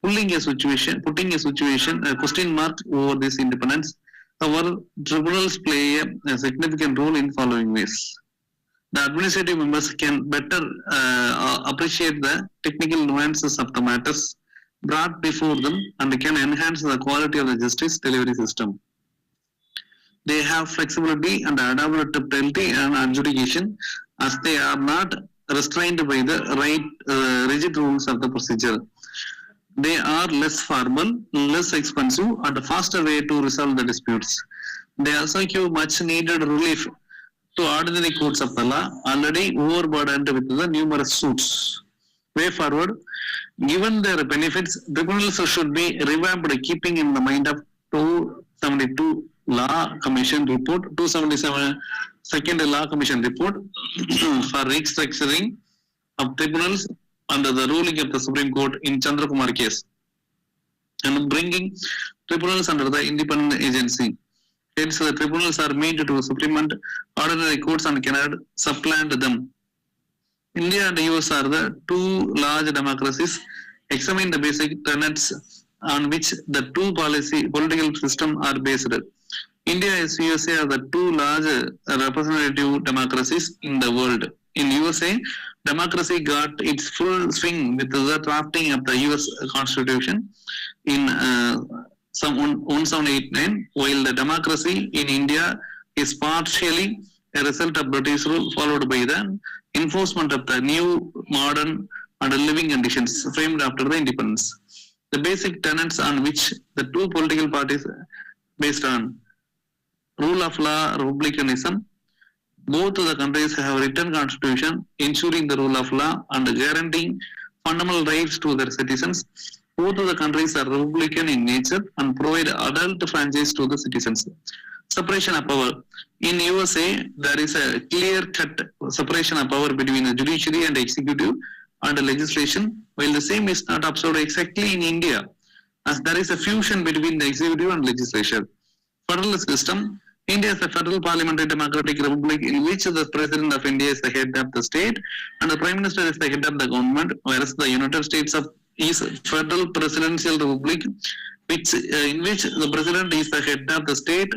S1: Putting a situation, a question mark over this independence. Our tribunals play a significant role in following ways. The administrative members can better appreciate the technical nuances of the matters brought before them and can enhance the quality of the justice delivery system. They have flexibility and adaptability and adjudication as they are not restrained by the rigid rules of the procedure. They are less formal, less expensive, and a faster way to resolve the disputes. They also give much needed relief to ordinary courts of the law, already overburdened with the numerous suits. Way forward, given their benefits, tribunals should be revamped, keeping in the mind of 272 Law Commission report, 277 Second Law Commission report for restructuring of tribunals under the ruling of the Supreme Court in Chandrakumar case and bringing tribunals under the independent agency. Hence, the tribunals are made to supplement ordinary courts and cannot supplant them. India and US are the two large democracies. Examine the basic tenets on which the two political systems are based. India and USA are the two large representative democracies in the world. In USA, democracy got its full swing with the drafting of the US Constitution in 1789, while the democracy in India is partially a result of British rule, followed by the enforcement of the new, modern, and living conditions framed after the independence. The basic tenets on which the two political parties based on rule of law, republicanism. Both the countries have written constitution ensuring the rule of law and guaranteeing fundamental rights to their citizens. Both of the countries are republican in nature and provide adult franchise to the citizens. Separation of power. In USA, there is a clear-cut separation of power between the judiciary and executive and legislation, while the same is not observed exactly in India, as there is a fusion between the executive and legislature. Federal system. India is a federal parliamentary democratic republic in which the president of India is the head of the state and the prime minister is the head of the government, whereas the United States is federal presidential republic, in which the president is the head of the state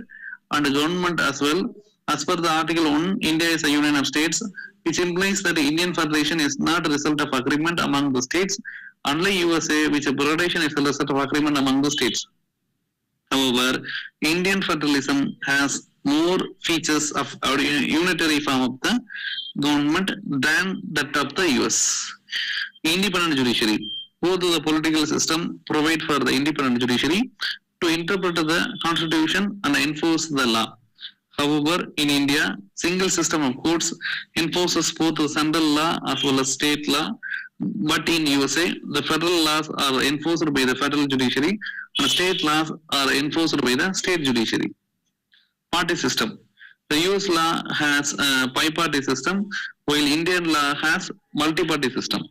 S1: and the government as well. As per the Article 1, India is a union of states, which implies that the Indian Federation is not a result of agreement among the states, unlike USA, which a federation is a result of agreement among the states. However, Indian federalism has more features of unitary form of the government than that of the US. Independent judiciary. Both of the political system provide for the independent judiciary to interpret the constitution and enforce the law. However, in India, single system of courts enforces both the central law as well as state law. But in USA, the federal laws are enforced by the federal judiciary and state laws are enforced by the state judiciary. Party system. The US law has a biparty system, while Indian law has multi-party system.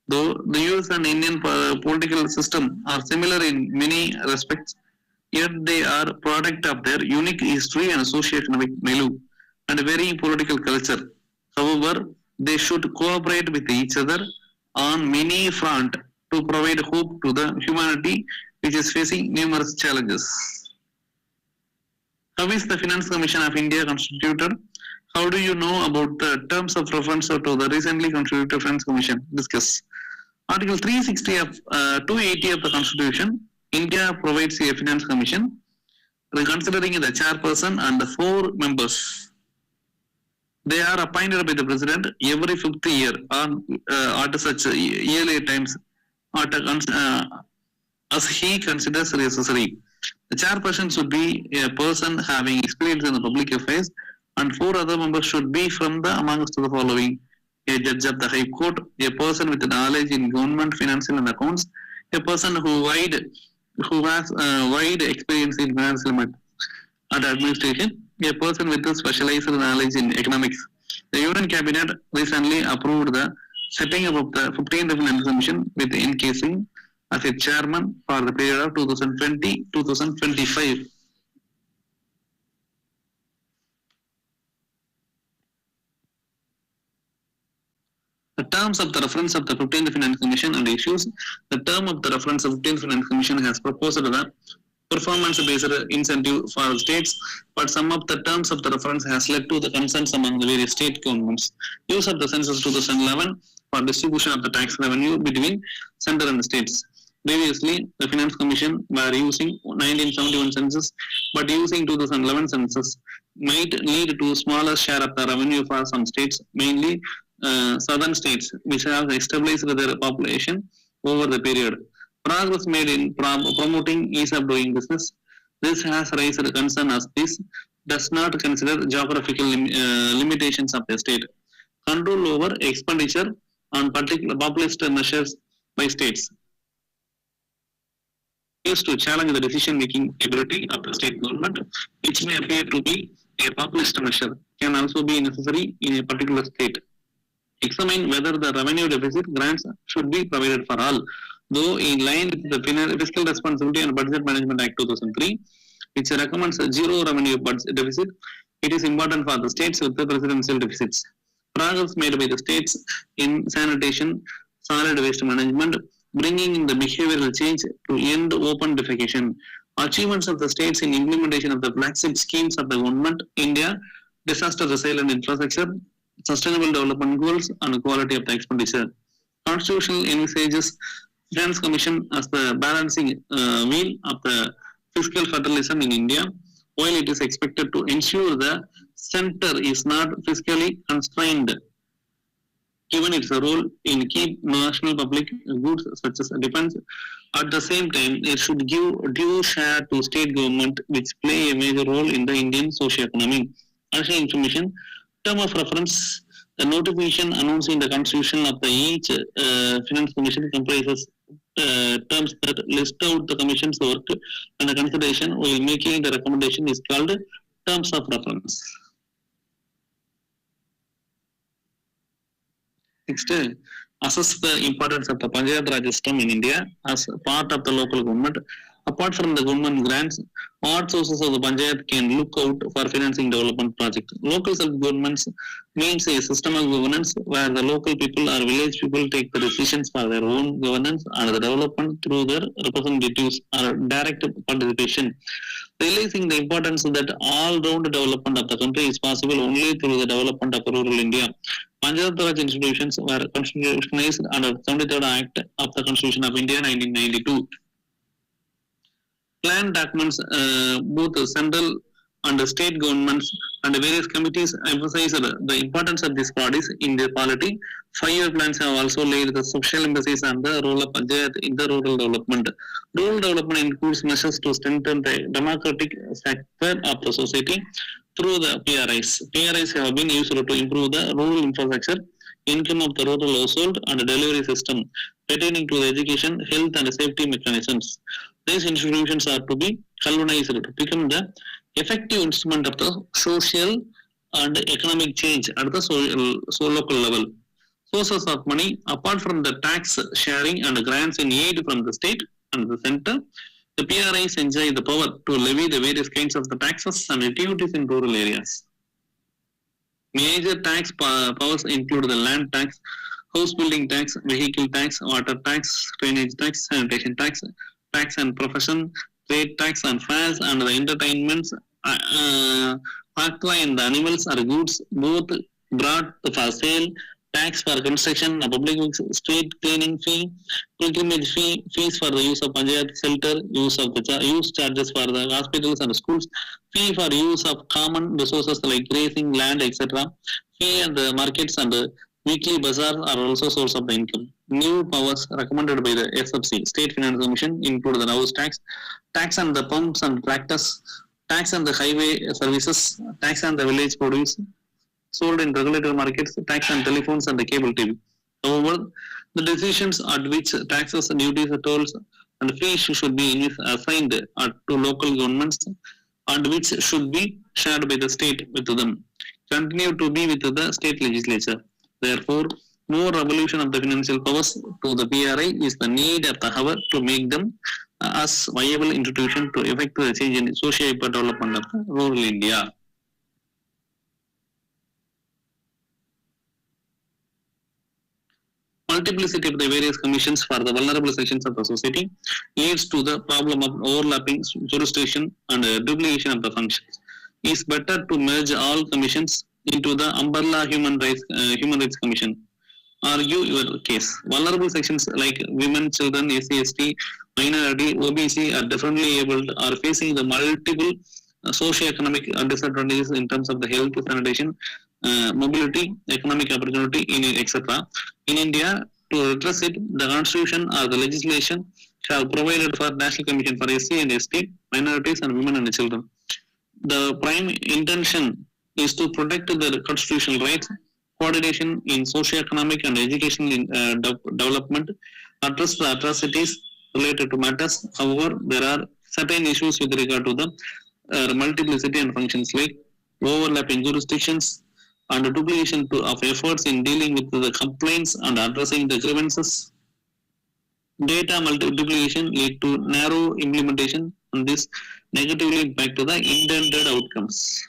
S1: Though the US and Indian political system are similar in many respects, yet they are product of their unique history and socio-economic milieu and varying political culture. However, they should cooperate with each other on many fronts to provide hope to the humanity which is facing numerous challenges. How is the Finance Commission of India constituted? How do you know about the terms of reference to the recently constituted Finance Commission? Discuss. Article 360 of 280 of the Constitution, India provides a Finance Commission considering the chairperson and the 4 members. They are appointed by the president every 5th year at such yearly times as he considers necessary. The chairperson should be a person having experience in the public affairs and 4 other members should be from the amongst the following: a judge of the High Court, a person with knowledge in government, financial and accounts, a person who has wide experience in financial and administration, a person with a specialized knowledge in economics. The Union Cabinet recently approved the setting up of the 15th Finance Commission with encasing as a chairman for the period of 2020-2025. The terms of the reference of the 15th Finance Commission and issues. The term of the reference of 15th Finance Commission has proposed the performance-based incentive for states, but some of the terms of the reference has led to the concerns among the various state governments. Use of the census 2011 for distribution of the tax revenue between center and states. Previously, the Finance Commission were using 1971 census, but using 2011 census might lead to smaller share of the revenue for some states, mainly southern states, which have established their population over the period. Progress made in promoting ease of doing business. This has raised concern as this does not consider geographical limitations of the state. Control over expenditure on particular populist measures by states. Used to challenge the decision-making ability of the state government, which may appear to be a populist measure, can also be necessary in a particular state. Examine whether the revenue deficit grants should be provided for all. Though in line with the Fiscal Responsibility and Budget Management Act 2003, which recommends zero revenue deficit, it is important for the states with the presidential deficits. Progress made by the states in sanitation, solid waste management, bringing in the behavioral change to end open defecation. Achievements of the states in implementation of the flagship schemes of the government, India, disaster resilient infrastructure, sustainable development goals, and quality of the expenditure. Constitutional envisages Finance Commission as the balancing wheel of the fiscal federalism in India, while it is expected to ensure the center is not fiscally constrained, given its role in key national public goods such as defense. At the same time, it should give due share to state government, which play a major role in the Indian socio-economy. Additional information, term of reference, the notification announcing the constitution of the each Finance Commission comprises terms that list out the Commission's work and the consideration while making the recommendation is called terms of reference. Next, assess the importance of the Panchayat Raj system in India as part of the local government. Apart from the government grants, what sources of the Panchayat can look out for financing development projects? Local self-governments means a system of governance where the local people or village people take the decisions for their own governance and the development through their representatives or direct participation. Realizing the importance that all-round development of the country is possible only through the development of rural India, Panchayat Raj institutions were constitutionalized under 73rd Act of the Constitution of India 1992. Plan documents, both central and state governments and various committees emphasize the importance of these bodies in their polity. 5-year plans have also laid the social emphasis on the role of Panchayat in the rural development. Rural development includes measures to strengthen the democratic sector of the society through the PRIs. PRIs have been used to improve the rural infrastructure, income of the rural household, and delivery system pertaining to the education, health, and safety mechanisms. These institutions are to be galvanized to become the effective instrument of the social and economic change at the local level. Sources of money, apart from the tax sharing and grants in aid from the state and the center, the PRIs enjoy the power to levy the various kinds of the taxes and duties in rural areas. Major tax powers include the land tax, house building tax, vehicle tax, water tax, drainage tax, sanitation tax, tax and profession, trade tax and fares, and the entertainments, aqua and the animals are goods both brought for sale, tax for construction, public works, street cleaning fee, pilgrimage fee, fees for the use of Panchayat shelter, use of the use charges for the hospitals and schools, fee for use of common resources like grazing, land, etc. Fee and the markets and the weekly bazaars are also source of the income. New powers recommended by the SFC, State Finance Commission, include the house tax, tax on the pumps and tractors, tax on the highway services, tax on the village produce, sold in regulated markets, tax on telephones and the cable TV. However, the decisions at which taxes, duties, tolls, and fees should be assigned to local governments and which should be shared by the state with them, continue to be with the state legislature. Therefore, more evolution of the financial powers to the PRI is the need of the hour to make them as viable institution to effect the change in socio-development of the rural India. Multiplicity of the various commissions for the vulnerable sections of the society leads to the problem of overlapping jurisdiction and duplication of the functions. It is better to merge all commissions into the umbrella human rights commission. Argue your case. Vulnerable sections like women, children, SC, ST, minority, OBC are differently abled, are facing the multiple socio-economic disadvantages in terms of the health, sanitation, mobility, economic opportunity, etc. In India, to address it, the constitution or the legislation shall provided for National Commission for SC and ST, minorities and women and children. The prime intention is to protect the constitutional rights, coordination in socio-economic and educational development, address the atrocities related to matters. However, there are certain issues with regard to the multiplicity and functions like overlapping jurisdictions and duplication of efforts in dealing with the complaints and addressing the grievances. Data multiplication lead to narrow implementation, and this negatively impact the intended outcomes.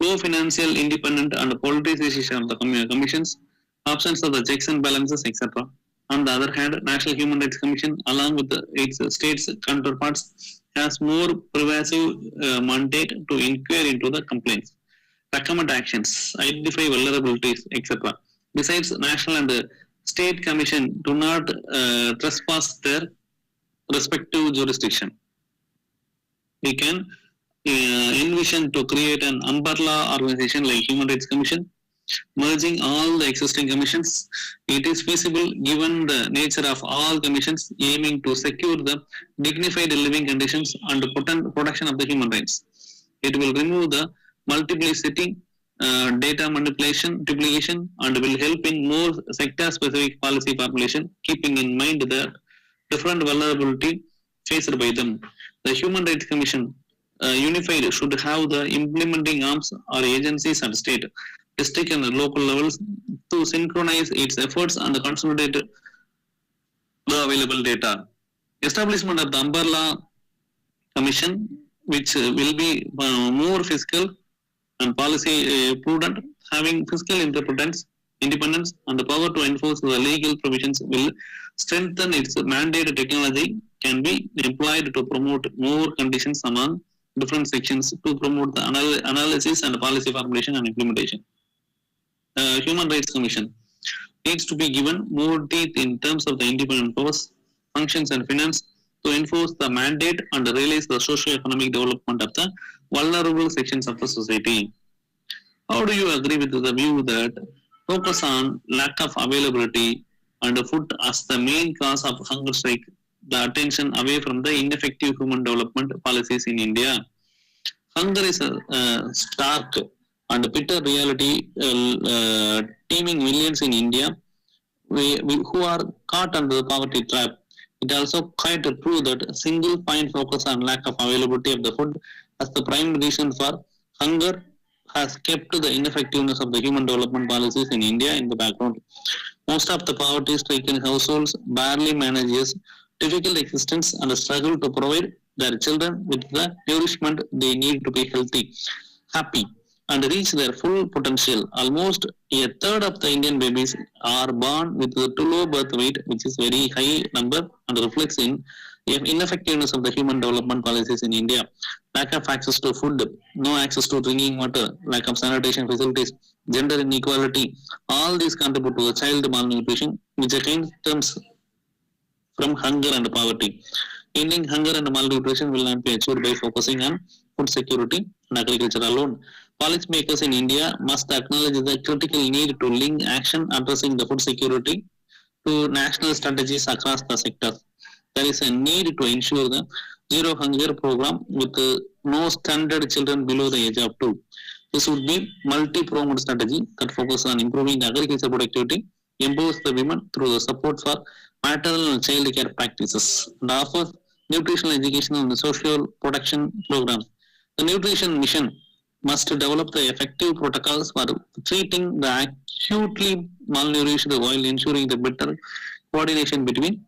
S1: Low financial independent and politicization of the commissions, absence of the checks and balances, etc. On the other hand, National Human Rights Commission, along with its states counterparts, has more pervasive mandate to inquire into the complaints, recommend actions, identify vulnerabilities, etc. Besides, national and state commission do not trespass their respective jurisdiction. We can envision to create an umbrella organization like Human Rights Commission, merging all the existing commissions. It is feasible given the nature of all commissions aiming to secure the dignified living conditions and protection of the human rights. It will remove the multiplicity, data manipulation, duplication, and will help in more sector-specific policy formulation, keeping in mind the different vulnerability faced by them. The Human Rights Commission unified should have the implementing arms or agencies at state, district and local levels to synchronize its efforts and consolidate the available data. Establishment of the umbrella commission, which will be more fiscal and policy prudent, having fiscal independence and the power to enforce the legal provisions, will strengthen its mandate. Technology can be employed to promote more conditions among different sections to promote the analysis and policy formulation and implementation. Human Rights Commission needs to be given more teeth in terms of the independent powers, functions and finance to enforce the mandate and realize the socio-economic development of the vulnerable sections of the society. How do you agree with the view that focus on lack of availability and food as the main cause of hunger strike the attention away from the ineffective human development policies in India? Hunger is a stark and bitter reality teeming millions in India who are caught under the poverty trap. It also quite true that single point focus on lack of availability of the food as the prime reason for hunger has kept the ineffectiveness of the human development policies in India in the background. Most of the poverty-stricken households barely manages difficult existence and struggle to provide their children with the nourishment they need to be healthy, happy, and reach their full potential. Almost a third of the Indian babies are born with the too low birth weight, which is very high number and reflects in ineffectiveness of the human development policies in India. Lack of access to food, no access to drinking water, lack of sanitation facilities, gender inequality, all these contribute to the child malnutrition, which again comes from hunger and poverty. Ending hunger and malnutrition will not be achieved by focusing on food security and agriculture alone. Policymakers in India must acknowledge the critical need to link action addressing the food security to national strategies across the sectors. There is a need to ensure the zero hunger program with no standard children below the age of 2. This would be multi-pronged strategy that focuses on improving agriculture productivity, empowers the women through the support for maternal and child care practices, and offers nutritional education and social protection programs. The nutrition mission must develop the effective protocols for treating the acutely malnourished while ensuring the better coordination between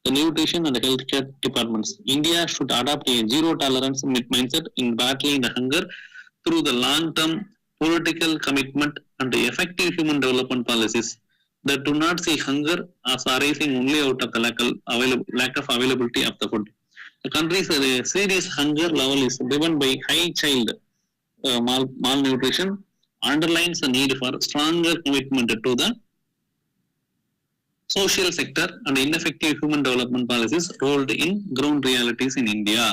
S1: the nutrition and the healthcare departments. India should adopt a zero tolerance mindset in battling the hunger through the long-term political commitment and the effective human development policies that do not see hunger as arising only out of the lack of availability of the food. The country's serious hunger level is driven by high child malnutrition, underlines the need for stronger commitment to the social sector and ineffective human development policies rolled in ground realities in India.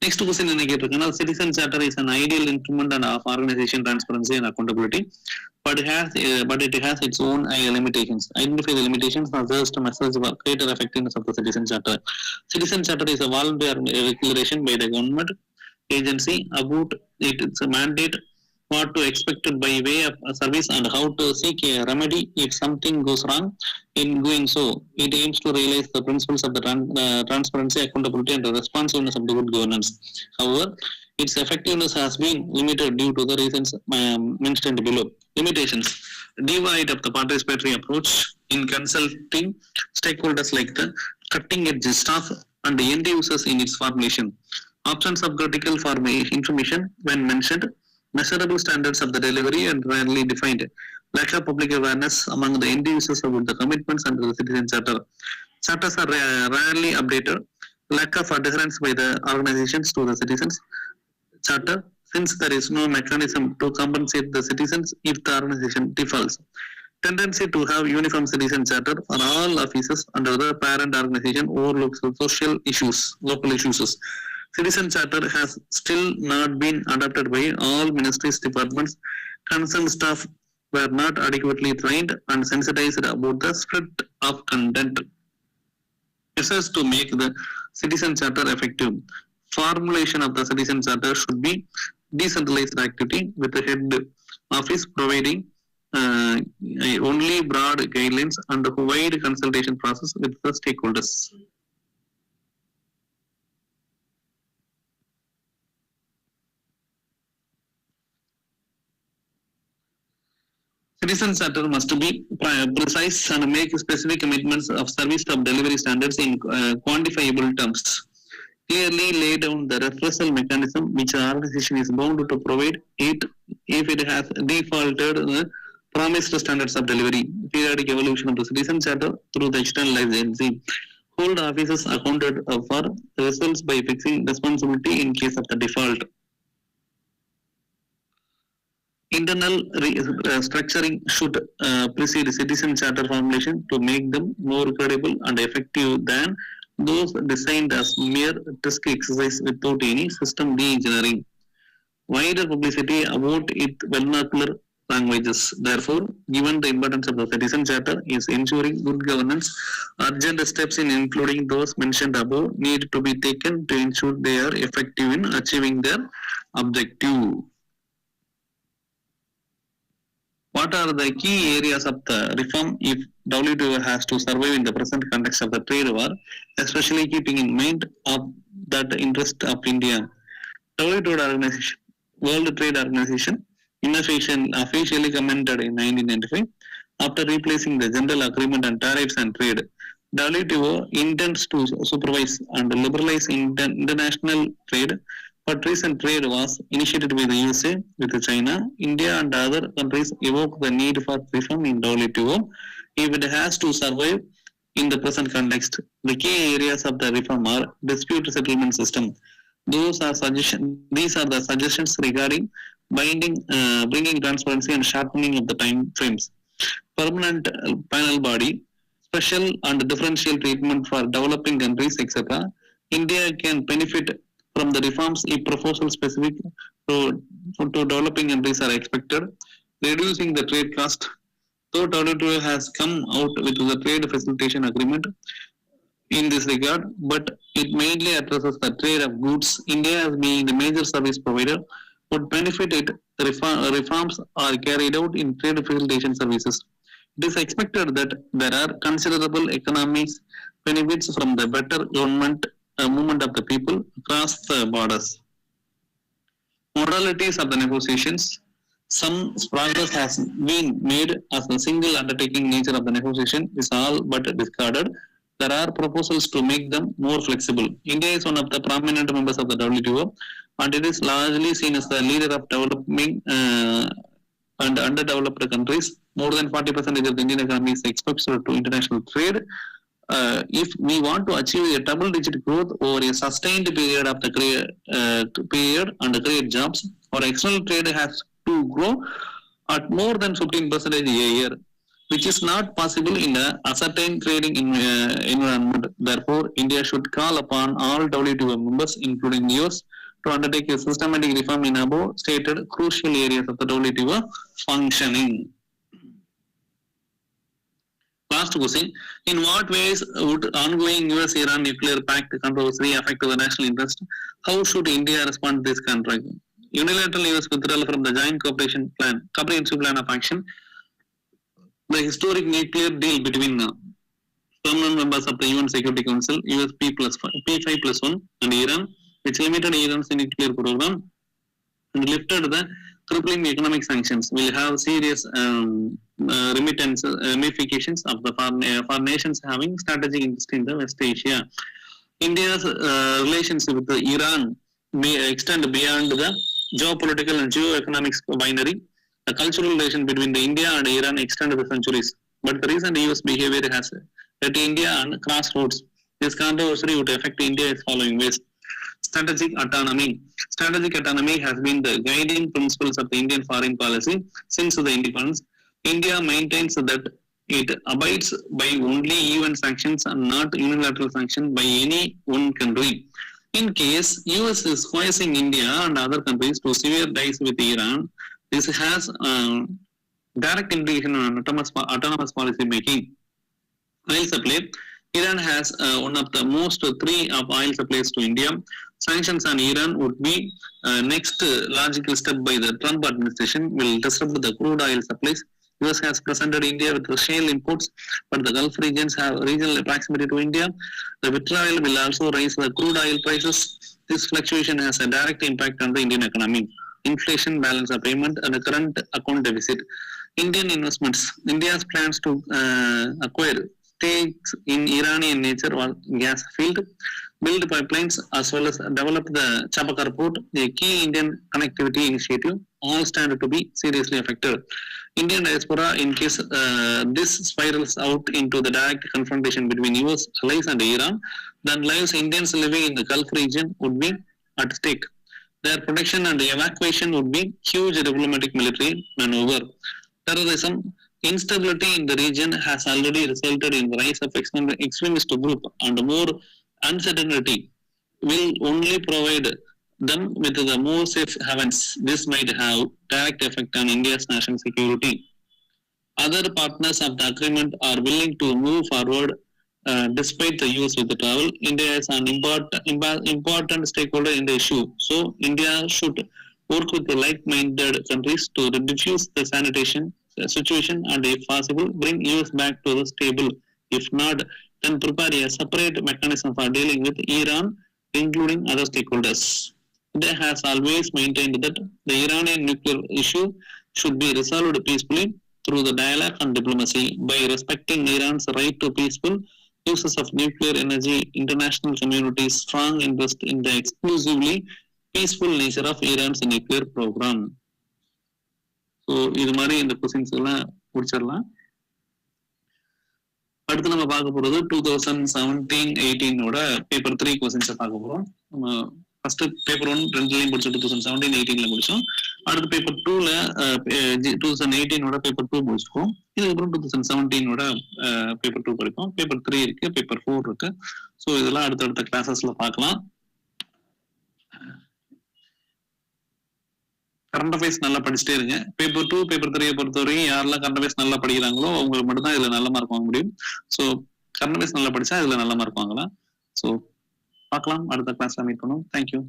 S1: Next question என்ன கேட்டிருக்கேன்னா citizen charter is an ideal instrument and of organization transparency and accountability, but it has its own limitations. Identify the limitations and suggest methods for greater effectiveness of the citizen charter. Citizen charter is a voluntary declaration by the government agency about its mandate, what to expect by way of service and how to seek a remedy if something goes wrong. In doing so, it aims to realize the principles of the transparency, accountability and the responsiveness of the good governance. However, its effectiveness has been limited due to the reasons mentioned below. Limitations: devoid of the participatory approach in consulting stakeholders like the cutting edge staff and the end users in its formulation. Options of critical information when mentioned, measurable standards of the delivery and rarely defined, lack of public awareness among the end users about the commitments under the citizen charter. Charters are rarely updated, lack of adherence by the organizations to the citizens charter, since there is no mechanism to compensate the citizens if the organization defaults. Tendency to have uniform citizen charter for all offices under the parent organization overlooks the social issues, local issues. Citizen charter has still not been adopted by all ministries, departments. Concerned staff were not adequately trained and sensitized about the spread of content. Measures to make the citizen charter effective. Formulation of the citizen charter should be decentralized activity with the head office providing only broad guidelines and a wide consultation process with the stakeholders. Citizen charter must be precise and make specific commitments of service of delivery standards in quantifiable terms. Clearly lay down the reversal mechanism which the organization is bound to provide it if it has defaulted the promised standards of delivery. Periodic evolution of the citizen charter through the external agency. Hold officers accounted for results by fixing responsibility in case of the default. Internal structuring should precede citizen charter formulation to make them more credible and effective than those designed as mere task exercise without any system re-engineering. Wider publicity about its vernacular languages. Therefore, given the importance of the citizen charter is ensuring good governance, urgent steps in including those mentioned above need to be taken to ensure they are effective in achieving their objective. What are the key areas of the reform if WTO has to survive in the present context of the trade war, especially keeping in mind of that interest of India? WTO organization, World Trade Organization, officially commented in 1995 after replacing the General Agreement on Tariffs and Trade. WTO intends to supervise and liberalize international trade, but recent trade was initiated by the USA with China. India and other countries evoke the need for reform in WTO if it has to survive in the present context. The key areas of the reform are dispute settlement system. These are the suggestions regarding bringing transparency and sharpening of the time frames. Permanent panel body, special and differential treatment for developing countries, etc. India can benefit from the reforms if proposals specific to developing countries are expected, reducing the trade cost. Though WTO has come out with the trade facilitation agreement in this regard, but it mainly addresses the trade of goods. India as being the major service provider would benefit it. Reforms are carried out in trade facilitation services. It is expected that there are considerable economic benefits from the better government movement of the people across the borders. Modalities of the negotiations. Some progress has been made as the single undertaking nature of the negotiation is all but discarded. There are proposals to make them more flexible. India is one of the prominent members of the WTO and it is largely seen as the leader of developing and underdeveloped countries. More than 40% of the Indian economy is exposed to international trade. If we want to achieve a double-digit growth over a sustained period of the period and create jobs, our external trade has to grow at more than 15% a year, which is not possible in a ascertained trading environment. Therefore, India should call upon all WTO members, including US, to undertake a systematic reform in above stated crucial areas of the WTO functioning. Last question. In what ways would ongoing US-Iran nuclear pact controversy affect the national interest? How should India respond to this contract? Unilateral US withdrawal from the Joint Comprehensive Plan of Action, the historic nuclear deal between permanent members of the UN Security Council, US P5+1 and Iran, which limited Iran's nuclear program and lifted the crippling economic sanctions, will have serious ramifications of the for nations having strategic interest in the West Asia. India's relationship with Iran may extend beyond the geopolitical and geo-economic binary. The cultural relation between the India and Iran extend the centuries, but the recent US behavior has led India on crossroads. This controversy would affect India in following ways. Strategic autonomy. Strategic autonomy has been the guiding principles of the Indian foreign policy since the independence. India maintains that it abides by only UN sanctions and not unilateral sanctions by any one country. In case US is forcing India and other countries to severe ties with Iran, this has direct implication on autonomous policy making. Oil supply. Iran has one of the most three of oil supplies to India. Sanctions on Iran would be next logical step by the Trump administration, will disrupt the crude oil supplies. US has presented India with shale imports, but the Gulf regions have regional proximity to India. The withdrawal will also raise the crude oil prices. This fluctuation has a direct impact on the Indian economy. Inflation, balance of payment, and the current account deficit. Indian investments. India's plans to acquire stakes in Iranian nature or gas field, build pipelines, as well as develop the Chabakar port, a key Indian connectivity initiative, all stand to be seriously affected. Indian diaspora, in case this spirals out into the direct confrontation between US allies and Iran, then lives Indians living in the Gulf region would be at stake. Their protection and evacuation would be huge diplomatic military maneuver. Terrorism. Instability in the region has already resulted in the rise of extremist group, and more uncertainty will only provide them with the more safe havens. This might have direct effect on India's national security. Other partners of the agreement are willing to move forward despite the US withdrawal. India is an important stakeholder in the issue, so India should work with the like-minded countries to diffuse the situation and, if possible, bring US back to the table. If not, then prepare a separate mechanism for dealing with Iran, including other stakeholders. India has always maintained that the Iranian nuclear issue should be resolved peacefully through the dialogue and diplomacy. By respecting Iran's right to peaceful uses of nuclear energy, international community's strong interest in the exclusively peaceful nature of Iran's nuclear program. So இது மாதிரி இந்த questions எல்லாம் முடிச்சிடலாம். அடுத்து நம்ம பார்க்க போறது 2017-18 paper 3 கொஸ்டின்ஸை பார்க்க போறோம். நம்ம ஃபர்ஸ்ட் பேப்பர் 1 2லயும் படிச்சோம், 2017-18 முடிச்சோம். அடுத்து பேப்பர் 2ல 2018 பேப்பர் 2 முடிச்சிருக்கோம். இதுக்கப்புறம் 2017 பேப்பர் 2 படிப்போம். பேப்பர் 3 இருக்கு, பேப்பர் 4 இருக்கு. ஸோ இதெல்லாம் அடுத்தடுத்த கிளாஸஸ்ல பார்க்கலாம். கரண்ட் அஃபேர்ஸ் நல்லா படிச்சுட்டே இருங்க. பேப்பர் 2 பேப்பர் 3 பொறுத்தவரைக்கும் யாரெல்லாம் கரண்ட் அஃபேர்ஸ் நல்லா படிக்கிறாங்களோ அவங்களுக்கு மட்டும் தான் இதுல நல்ல மார்க் வாங்க முடியும். ஸோ கரண்ட் அஃபேர்ஸ் நல்லா படிச்சா இதுல நல்ல மார்க் வாங்கலாம். ஸோ பார்க்கலாம், அடுத்த கிளாஸ்ல மீட் பண்ணுவோம். தேங்க்யூ.